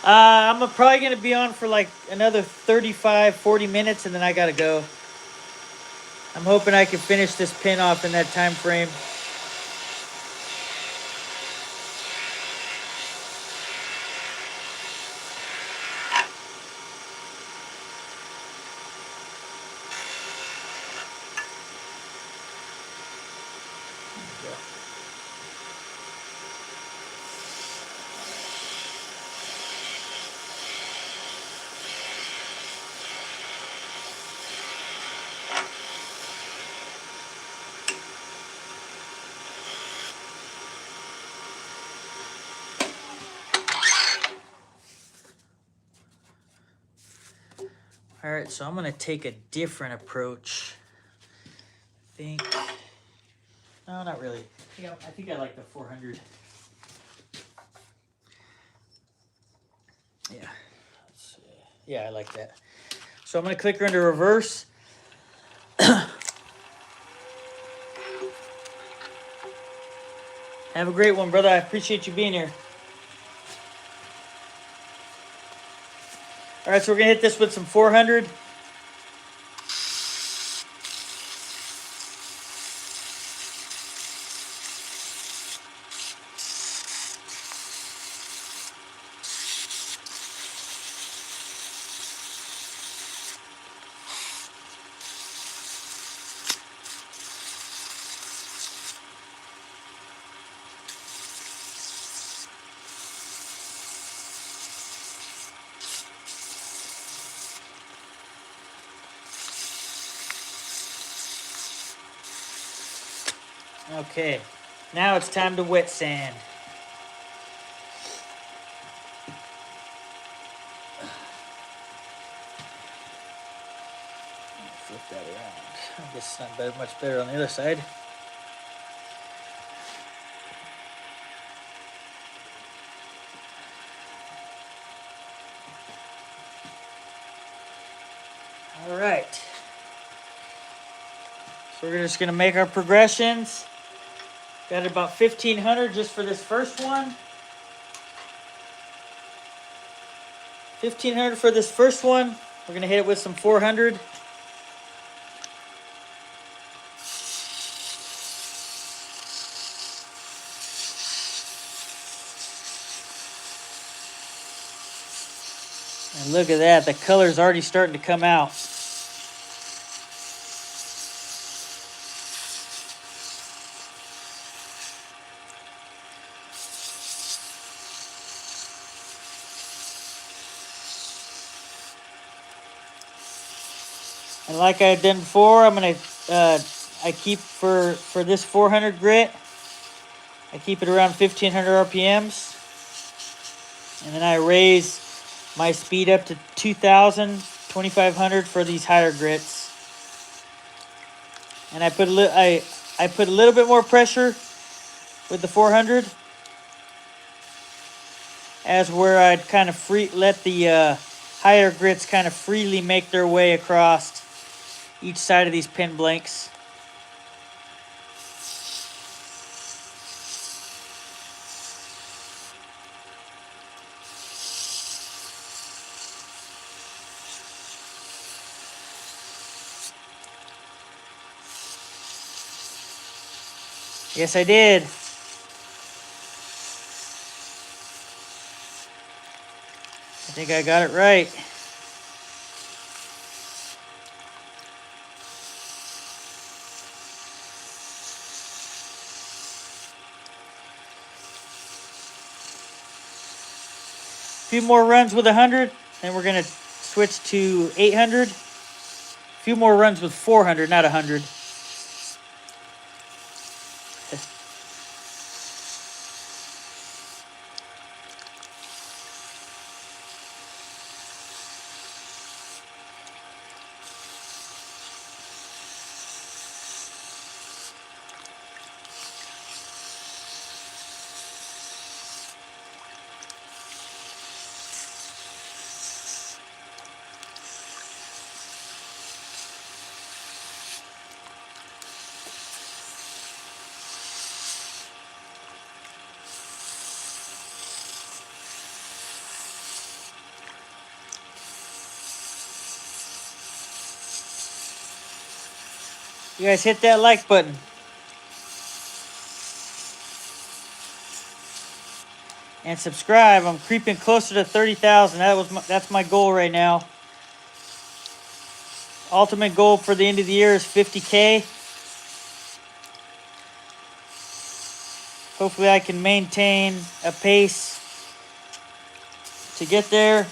I'm probably going to be on for like another 35, 40 minutes, and then I got to go. I'm hoping I can finish this pin off in that time frame. All right, so I'm gonna take a different approach. No, not really. I think I like the 400. Yeah, yeah, I like that. So I'm gonna click her into reverse. Have a great one, brother. I appreciate you being here. All right, so we're gonna hit this with some 400. Okay, now it's time to wet sand. Flip that around. I guess it's not much better on the other side. All right. So we're just gonna make our progressions. Got about 1,500 just for this first one. 1,500 for this first one. We're gonna hit it with some 400. And look at that, the color's already starting to come out. And like I've done before, I'm gonna I keep for this 400 grit, I keep it around 1,500 RPMs, and then I raise my speed up to 2,000, 2,500 for these higher grits. And I put a little bit more pressure with the 400, as where I'd kind of let the higher grits kind of freely make their way across each side of these pin blanks. Yes, I did. I think I got it right. A few more runs with 100, then we're gonna switch to 800. A few more runs with 400, not 100. You guys hit that like button. And subscribe. I'm creeping closer to 30,000. That's my goal right now. Ultimate goal for the end of the year is 50K. Hopefully I can maintain a pace to get there.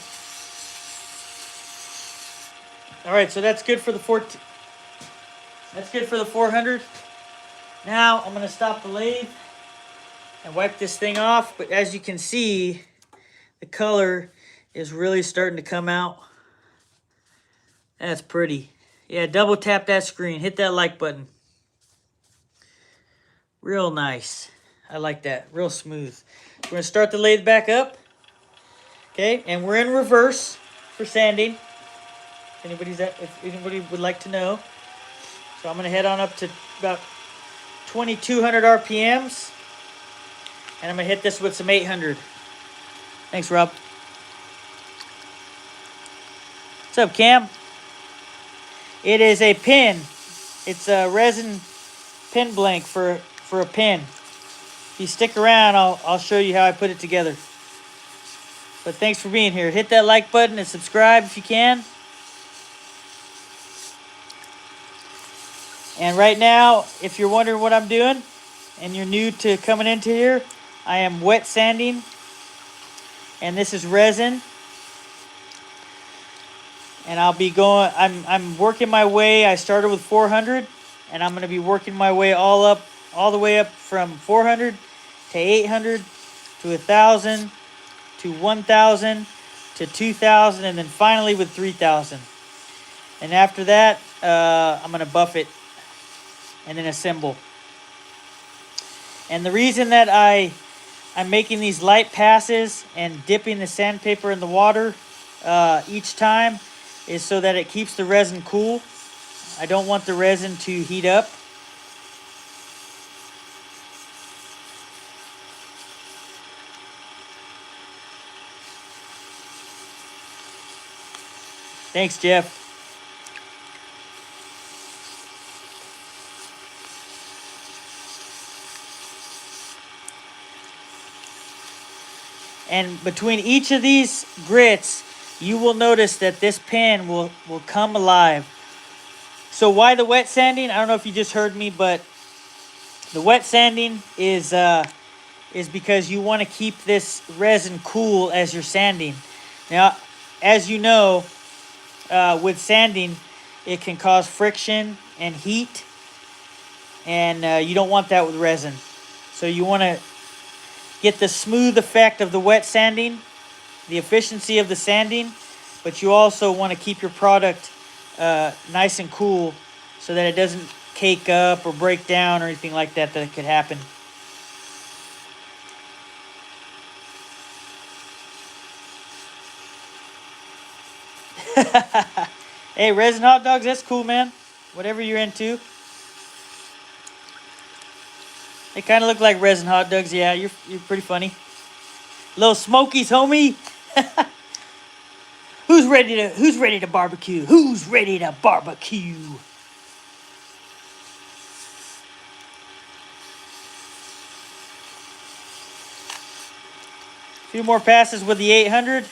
All right, so that's good for the 14. That's good for the 400. Now I'm gonna stop the lathe and wipe this thing off. But as you can see, the color is really starting to come out. That's pretty. Yeah, double tap that screen. Hit that like button. Real nice. I like that. Real smooth. We're going to start the lathe back up. Okay, and we're in reverse for sanding. If anybody would like to know. So I'm going to head on up to about 2,200 RPMs. And I'm going to hit this with some 800. Thanks, Rob. What's up, Cam? It is a pin. It's a resin pin blank for a pin. If you stick around, I'll show you how I put it together. But thanks for being here. Hit that like button and subscribe if you can. And right now, if you're wondering what I'm doing and you're new to coming into here, I am wet sanding. And this is resin. And I'll be going, I'm working my way. I started with 400 and I'm going to be working my way all the way up from 400 to 800 to 1,000 to 1,000 to 2,000 and then finally with 3,000. And after that, I'm going to buff it and then assemble. And the reason that I'm making these light passes and dipping the sandpaper in the water each time is so that it keeps the resin cool. I don't want the resin to heat up. Thanks, Jeff. And between each of these grits, you will notice that this pan will come alive. So why the wet sanding? I don't know if you just heard me, but the wet sanding is because you want to keep this resin cool as you're sanding. Now, as you know, with sanding, it can cause friction and heat, and you don't want that with resin. So you want to get the smooth effect of the wet sanding, the efficiency of the sanding, but you also want to keep your product nice and cool so that it doesn't cake up or break down or anything like that could happen. Hey, resin hot dogs, that's cool, man. Whatever you're into. They kind of look like resin hot dogs. Yeah, you're pretty funny. Little Smokies, homie. Who's ready to barbecue? Who's ready to barbecue? A few more passes with the 800.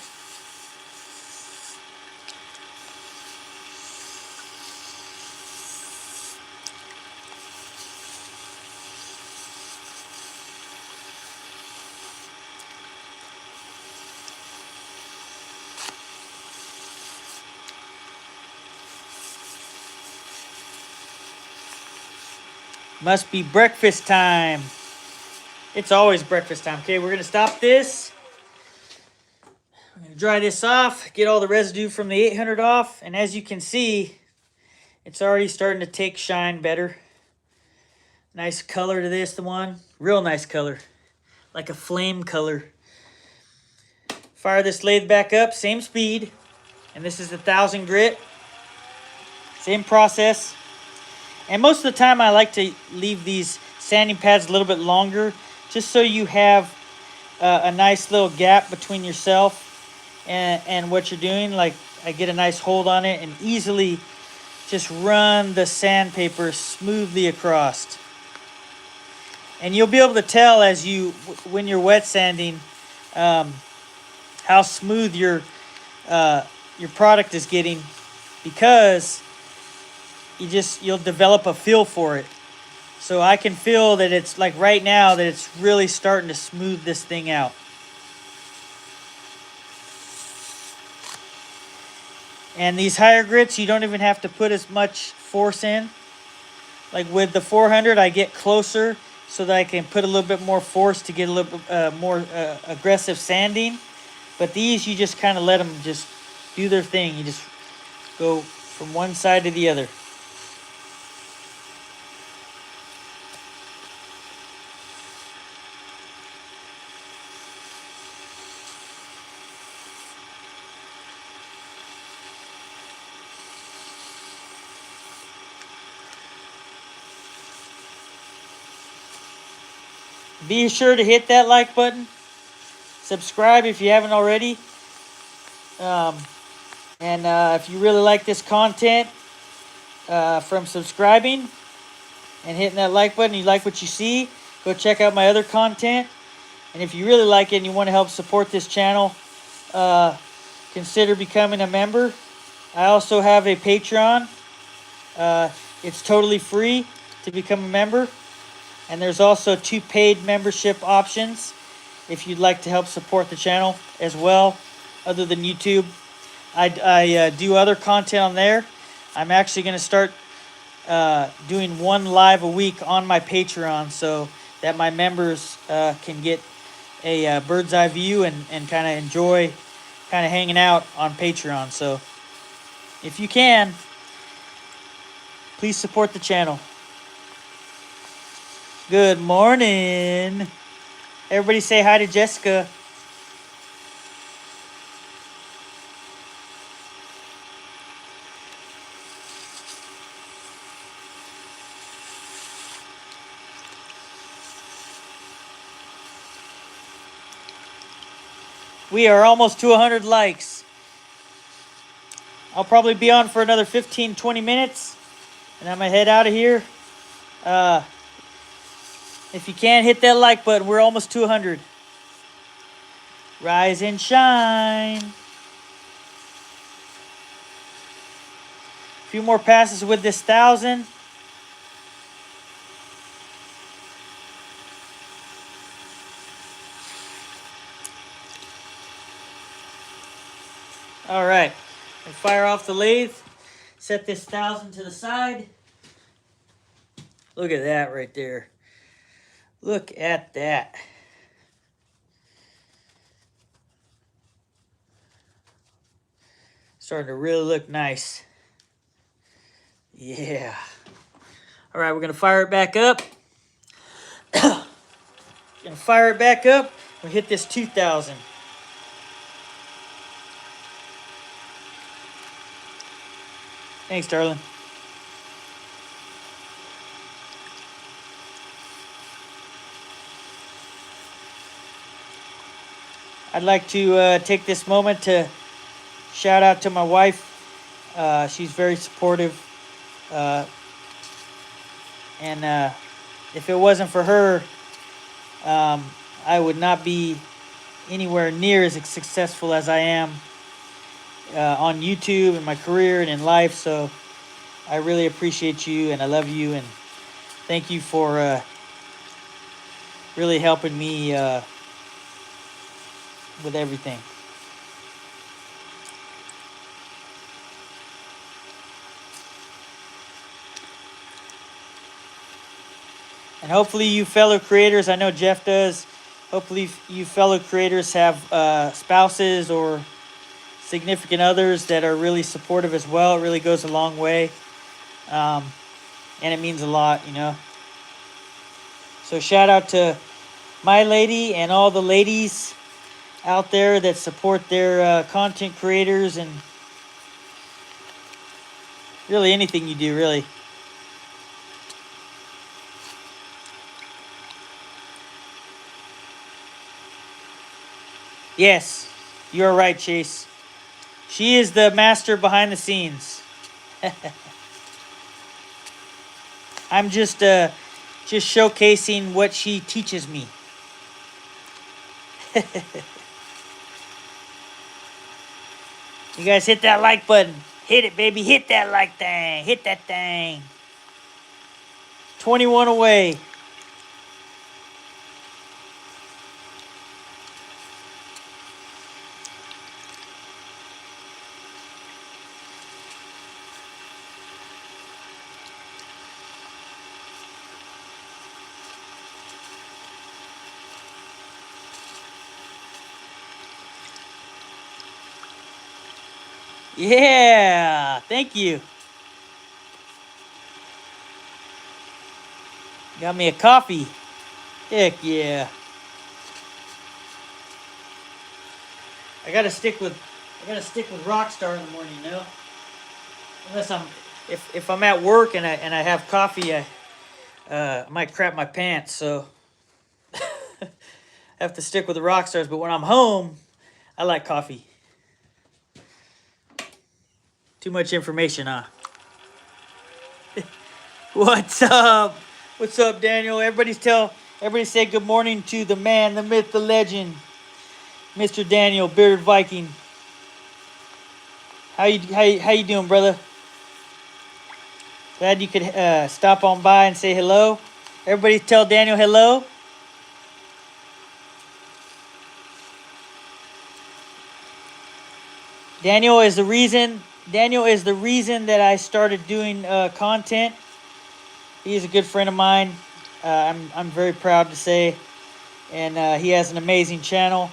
Must be breakfast time. It's always breakfast time. Okay, we're going to stop this. I'm going to dry this off, get all the residue from the 800 off. And as you can see, it's already starting to take shine better. Nice color to this, the one. Real nice color. Like a flame color. Fire this lathe back up, same speed. And this is the 1,000 grit. Same process. And most of the time I like to leave these sanding pads a little bit longer, just so you have a nice little gap between yourself and what you're doing. Like I get a nice hold on it and easily just run the sandpaper smoothly across. And you'll be able to tell as when you're wet sanding, how smooth your product is getting, because you'll develop a feel for it. So I can feel that it's like right now that it's really starting to smooth this thing out. And these higher grits, you don't even have to put as much force in. Like with the 400, I get closer so that I can put a little bit more force to get a little bit more aggressive sanding. But these, you just kind of let them just do their thing. You just go from one side to the other. Be sure to hit that like button. Subscribe if you haven't already. If you really like this content from subscribing and hitting that like button, you like what you see, go check out my other content. And if you really like it and you want to help support this channel, consider becoming a member. I also have a Patreon. It's totally free to become a member. And there's also 2 paid membership options if you'd like to help support the channel as well, other than YouTube. I do other content on there. I'm actually going to start doing 1 live a week on my Patreon so that my members can get a bird's eye view and kind of enjoy kind of hanging out on Patreon. So if you can, please support the channel. Good morning. Everybody say hi to Jessica. We are almost to 100 likes. I'll probably be on for another 15-20 minutes, and I'm going to head out of here. If you can, hit that like button. We're almost to 100. Rise and shine. A few more passes with this 1,000. All right. And fire off the lathe. Set this 1,000 to the side. Look at that right there. Look at that. Starting to really look nice. Yeah. All right, we're going to fire it back up. Going to fire it back up. We'll hit this 2,000. Thanks, darling. I'd like to take this moment to shout out to my wife. She's very supportive. If it wasn't for her, I would not be anywhere near as successful as I am on YouTube and my career and in life. So I really appreciate you and I love you, and thank you for really helping me with everything. And hopefully you fellow creators, I know Jeff does, hopefully you fellow creators have spouses or significant others that are really supportive as well. It really goes a long way. And it means a lot, you know. So shout out to my lady and all the ladies out there that support their content creators, and really anything you do, really. Yes, you are right, Chase. She is the master behind the scenes. I'm just showcasing what she teaches me. You guys hit that like button. Hit it, baby. Hit that like thing. Hit that thing. 21 away. Yeah, thank you. Got me a coffee. Heck yeah. I gotta stick with Rockstar in the morning, you know. Unless if I'm at work and I have coffee, I might crap my pants. So I have to stick with the Rockstars. But when I'm home, I like coffee. Too much information, huh? What's up? What's up, Daniel? Everybody say good morning to the man, the myth, the legend, Mr. Daniel, Bearded Viking. How you doing, brother? Glad you could stop on by and say hello. Everybody tell Daniel hello. Daniel is the reason that I started doing content. He's a good friend of mine. I'm very proud to say, and he has an amazing channel.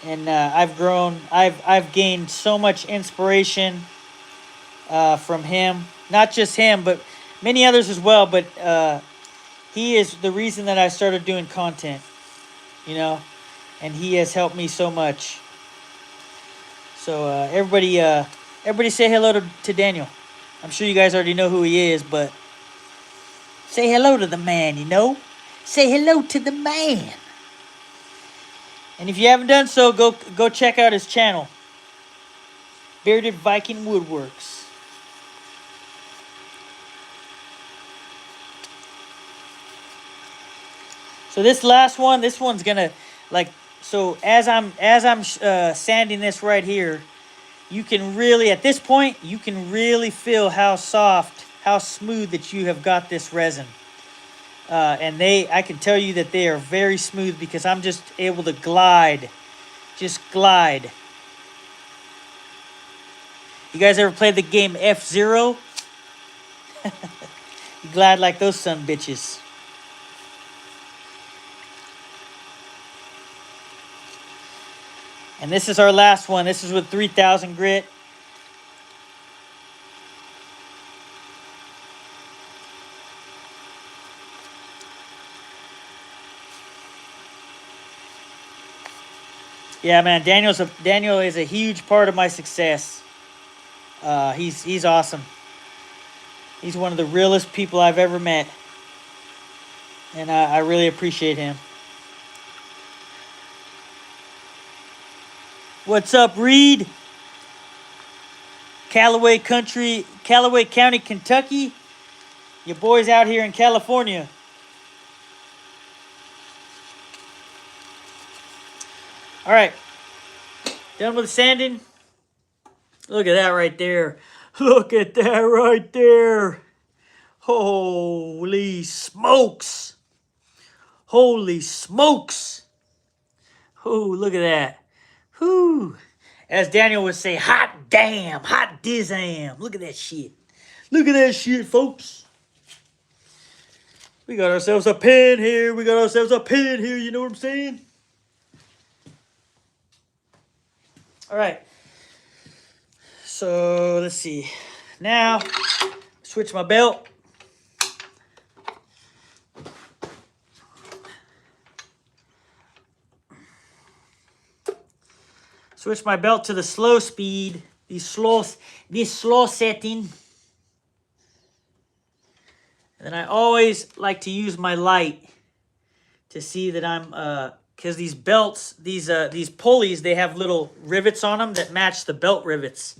And I've gained so much inspiration from him. Not just him, but many others as well. But he is the reason that I started doing content, you know, and he has helped me so much. So everybody say hello to Daniel. I'm sure you guys already know who he is, but say hello to the man, you know. Say hello to the man. And if you haven't done so, go check out his channel, Bearded Viking Woodworks. So this last one, this one's gonna like. So as I'm sanding this right here, you can really, at this point, you can really feel how soft, how smooth that you have got this resin. And I can tell you that they are very smooth because I'm just able to glide. Just glide. You guys ever played the game F-Zero? You glide like those son bitches. And this is our last one. This is with 3000 grit. Yeah, man, Daniel is a huge part of my success. He's awesome. He's one of the realest people I've ever met. And I really appreciate him. What's up, Reed? Callaway County, Kentucky. Your boys out here in California. All right. Done with the sanding. Look at that right there. Look at that right there. Holy smokes. Holy smokes. Oh, look at that. Whew. As Daniel would say, hot damn, hot dizzam. Look at that shit. Look at that shit, folks. We got ourselves a pin here. We got ourselves a pin here. You know what I'm saying? All right. So let's see. Now, switch my belt. Switch my belt to the slow speed. This slow setting. And then I always like to use my light to see that I'm because these belts, these pulleys, they have little rivets on them that match the belt rivets.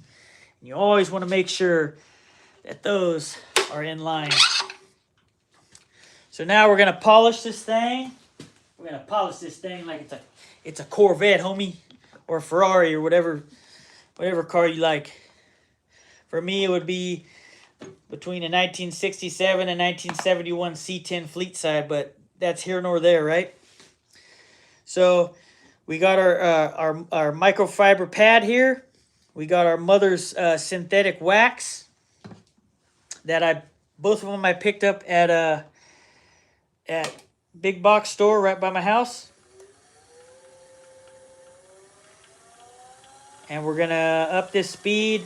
And you always want to make sure that those are in line. So now we're gonna polish this thing. We're gonna polish this thing like it's a Corvette, homie, or a Ferrari or whatever car you like. For me, it would be between a 1967 and 1971 C10 fleet side, but that's here nor there, right? So we got our microfiber pad here. We got our mother's synthetic wax that both of them I picked up at big box store right by my house. And we're gonna up this speed.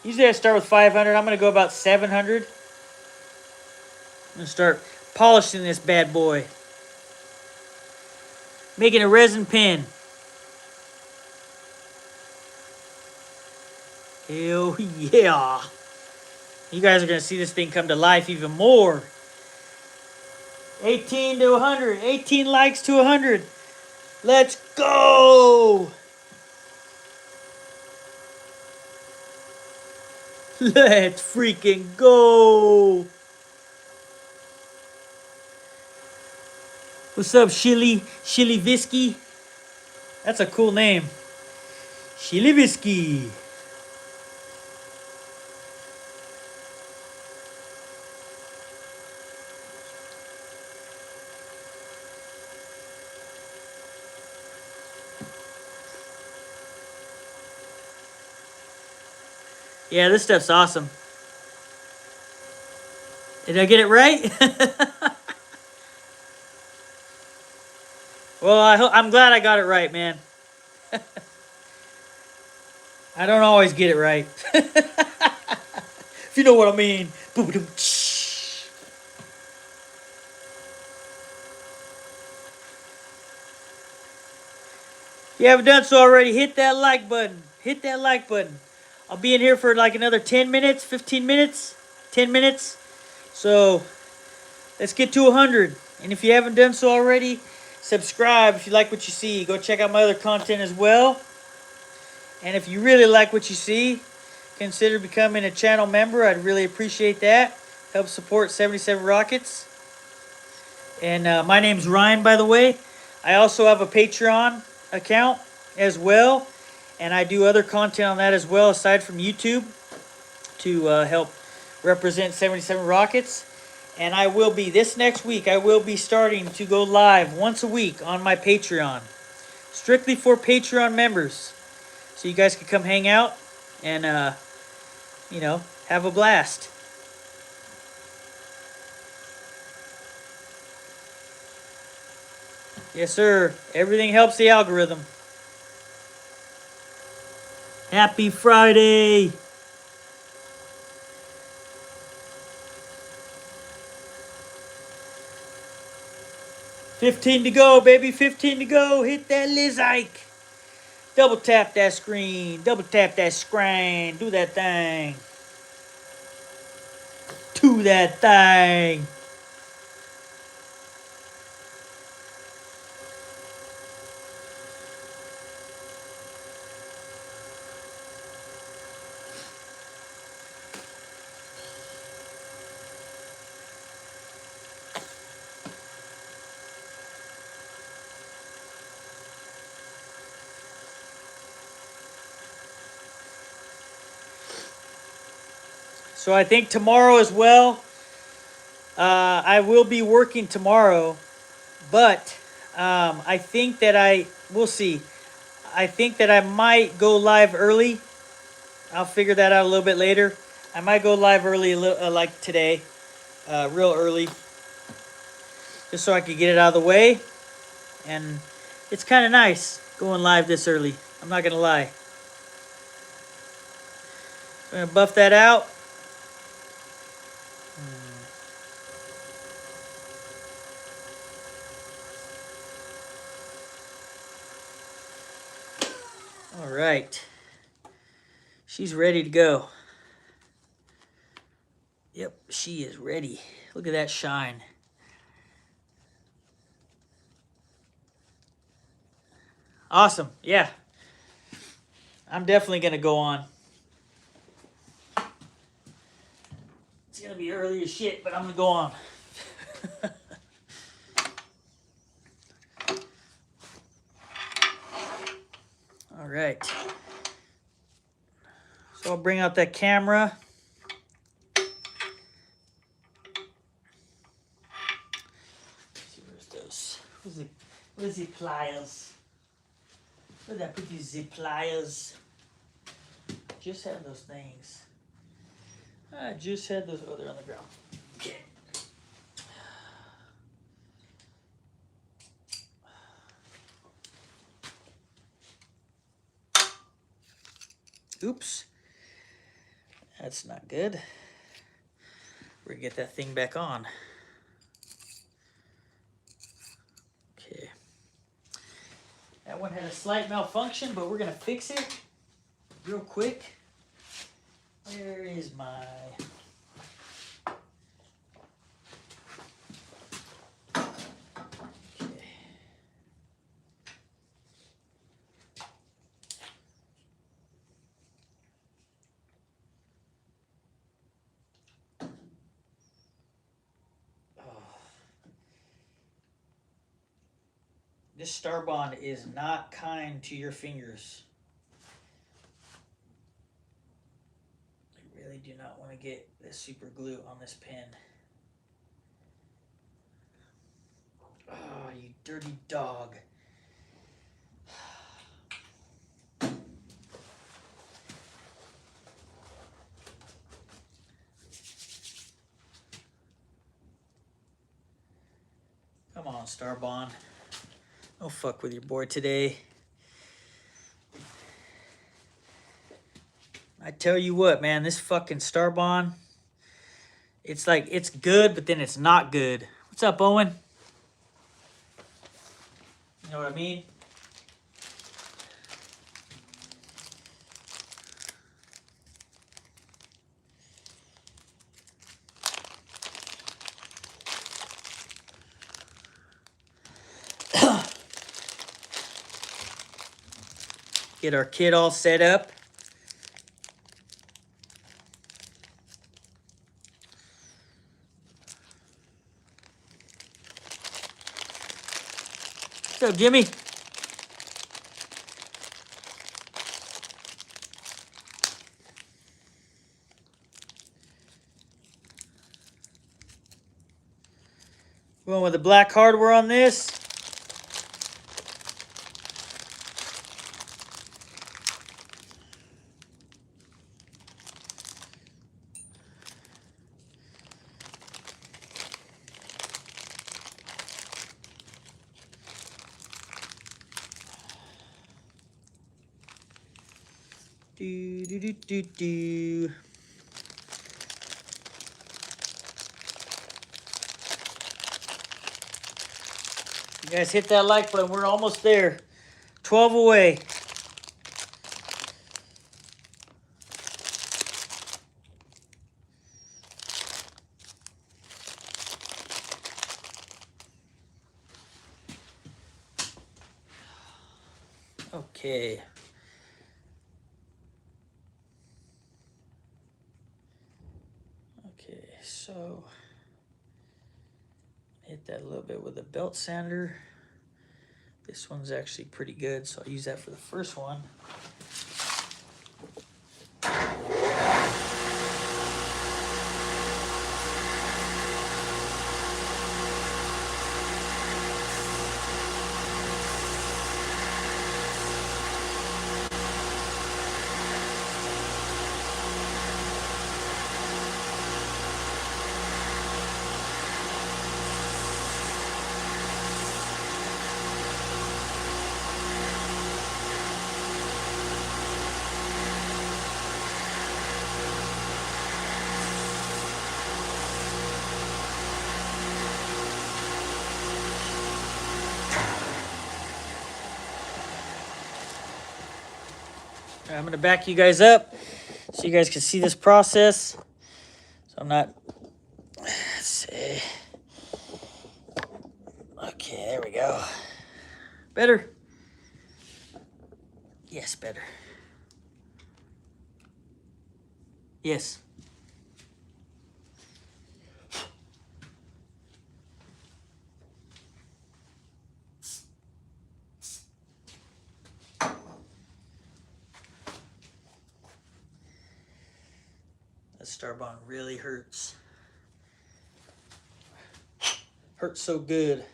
Usually I start with 500. I'm gonna go about 700. I'm gonna start polishing this bad boy. Making a resin pen. Hell yeah. You guys are gonna see this thing come to life even more. 18 to 100. 18 likes to 100. Let's go. Let's freaking go. What's up, Shilly Visky? That's a cool name. Shilly Visky. Yeah, this stuff's awesome. Did I get it right? Well, I'm glad I got it right, man. I don't always get it right. If you know what I mean. If you haven't done so already, hit that like button. Hit that like button. I'll be in here for like another 10 minutes, 15 minutes, 10 minutes. So let's get to 100. And if you haven't done so already, subscribe if you like what you see. Go check out my other content as well. And if you really like what you see, consider becoming a channel member. I'd really appreciate that. Help support 77 Rockets. And my name's Ryan, by the way. I also have a Patreon account as well. And I do other content on that as well, aside from YouTube, to help represent 77 Rockets. And I will be, this next week, I will be starting to go live once a week on my Patreon. Strictly for Patreon members. So you guys can come hang out and, you know, have a blast. Yes, sir. Everything helps the algorithm. Happy Friday! $15 to go, baby. 15 to go. Hit that Lizike. Double tap that screen. Double tap that screen. Do that thing. Do that thing. So I think tomorrow as well, I will be working tomorrow, but I think that we'll see. I think that I might go live early. I'll figure that out a little bit later. I might go live early, like today, real early, just so I could get it out of the way. And it's kind of nice going live this early. I'm not going to lie. I'm going to buff that out. All right. She's ready to go. Yep, she is ready. Look at that shine. Awesome. Yeah. I'm definitely going to go on. It's going to be early as shit, but I'm going to go on. bring out that camera. Let's see, where's those? Where's the pliers? Where did I put these zip pliers? Just had those things. I just had those. Oh, they're on the ground. Okay. Oops. That's not good. We're gonna get that thing back on. Okay. That one had a slight malfunction, but we're gonna fix it real quick. Where is my... Okay. Oh. This Star Bond is not kind to your fingers. I really do not want to get this super glue on this pen. Oh, you dirty dog. Come on, Star Bond. Don't fuck with your boy today. I tell you what, man, this fucking Star Bond, it's like, it's good, but then it's not good. What's up, Owen? You know what I mean? Get our kit all set up. What's up, Jimmy? Going with the black hardware on this. Do, do, do, do, do. You guys hit that like button. We're almost there. 12 away. Okay. Okay, so hit that a little bit with a belt sander. This one's actually pretty good, so I'll use that for the first one. I'm going to back you guys up so you guys can see this process. So I'm not... Let's see. Okay, there we go. Better? Yes, better. Yes. That star bond really hurts. Hurts so good.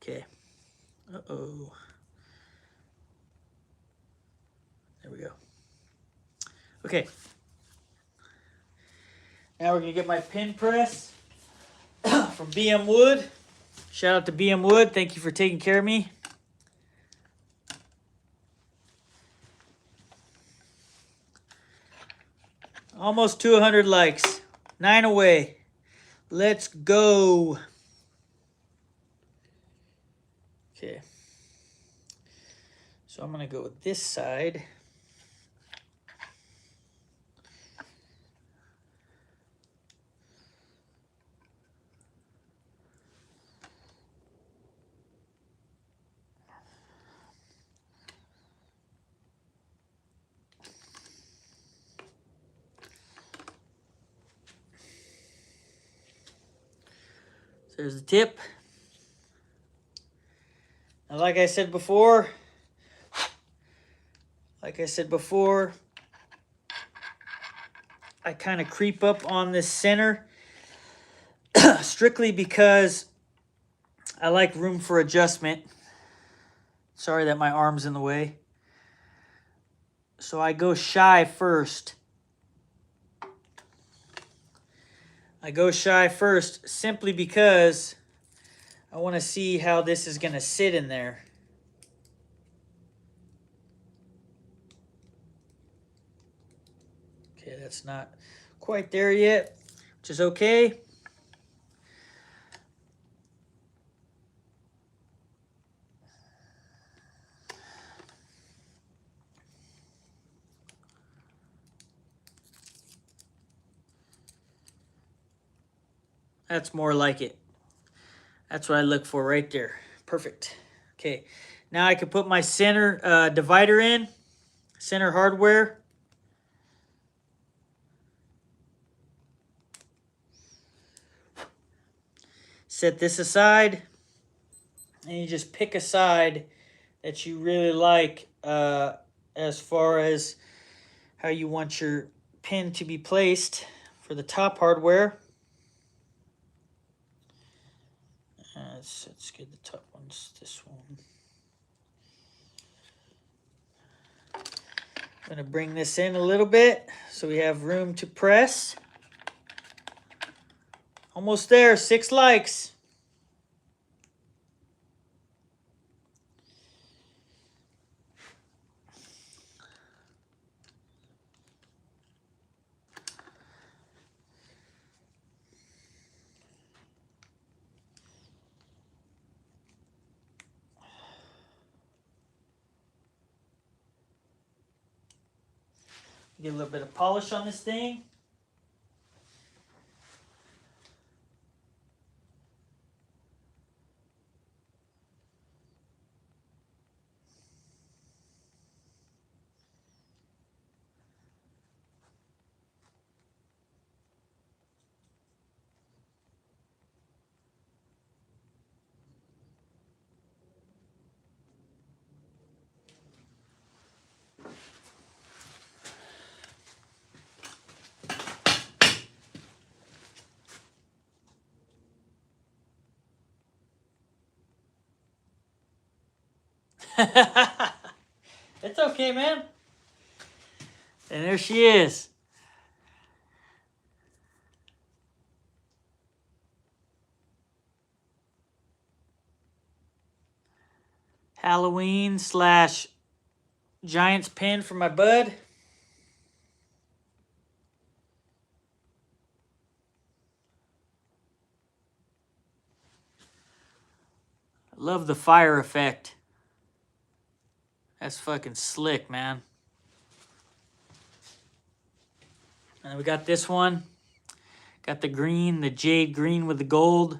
Okay. Uh-oh. There we go. Okay. Now we're going to get my pin press from BM Wood. Shout out to BM Wood. Thank you for taking care of me. Almost 200 likes. 9 away. Let's go. Okay. So I'm going to go with this side. There's the tip. Now, like I said before, I kind of creep up on this center strictly because I like room for adjustment. Sorry that my arm's in the way. So I go shy first. I go shy first simply because I want to see how this is going to sit in there. Okay, that's not quite there yet, which is okay. That's more like it. That's what I look for right there. Perfect. Okay, now I can put my center divider in, center hardware. Set this aside, and you just pick a side that you really like as far as how you want your pin to be placed for the top hardware. Let's get the top ones, this one. I'm going to bring this in a little bit so we have room to press. Almost there, 6 likes. Get a little bit of polish on this thing. It's okay, man. And there she is. Halloween / Giants pin for my bud. I love the fire effect. That's fucking slick, man. And we got this one. Got the green, the jade green with the gold.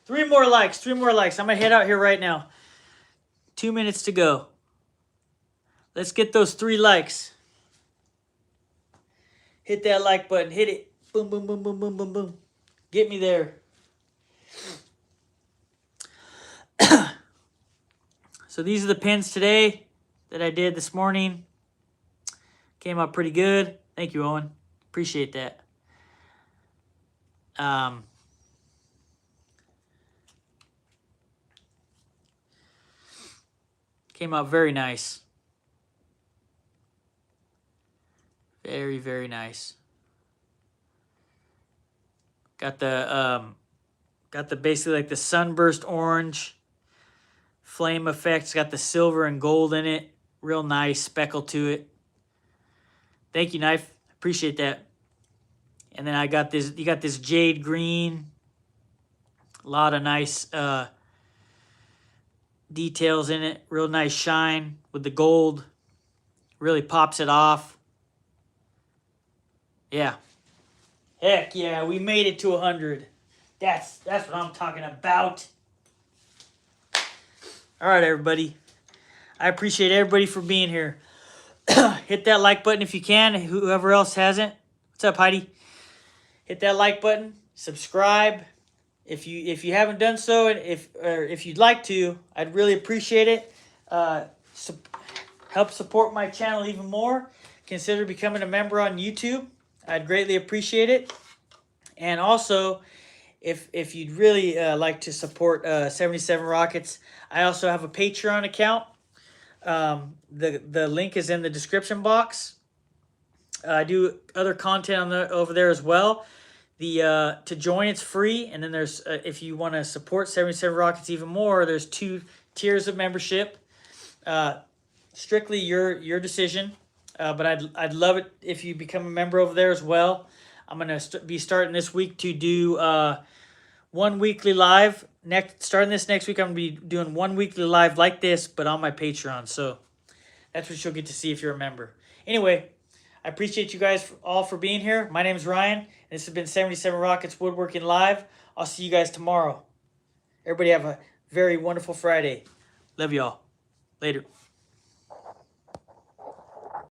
Three more likes. I'm gonna head out here right now. 2 minutes to go. Let's get those 3 likes. Hit that like button. Hit it. Boom, boom, boom, boom, boom, boom, boom. Get me there. So these are the pins today that I did this morning. Came out pretty good. Thank you, Owen. Appreciate that. Came out very nice. Very, very nice. Got the basically like the sunburst orange flame effects. Got the silver and gold in it. Real nice speckle to it. Thank you, Knife. Appreciate that. And then I got this. You got this jade green. A lot of nice details in it. Real nice shine with the gold. Really pops it off. Yeah. Heck yeah, we made it to 100. That's what I'm talking about. All right, everybody. I appreciate everybody for being here. Hit that like button if you can. Whoever else hasn't. What's up, Heidi? Hit that like button. Subscribe. If you haven't done so, and if you'd like to, I'd really appreciate it. Help support my channel even more. Consider becoming a member on YouTube. I'd greatly appreciate it. And also, if you'd really like to support 77 Rockets, I also have a Patreon account. The link is in the description box. I do other content over there as well. To join, it's free, and then there's if you want to support 77 Rockets even more, there's 2 tiers of membership. Strictly your decision. But I'd love it if you become a member over there as well. I'm gonna be starting this week to do 1 weekly live. Starting this next week, I'm gonna be doing 1 weekly live like this, but on my Patreon. So that's what you'll get to see if you're a member. Anyway, I appreciate you guys all for being here. My name is Ryan, and this has been 77 Rockets Woodworking Live. I'll see you guys tomorrow. Everybody have a very wonderful Friday. Love y'all. Later.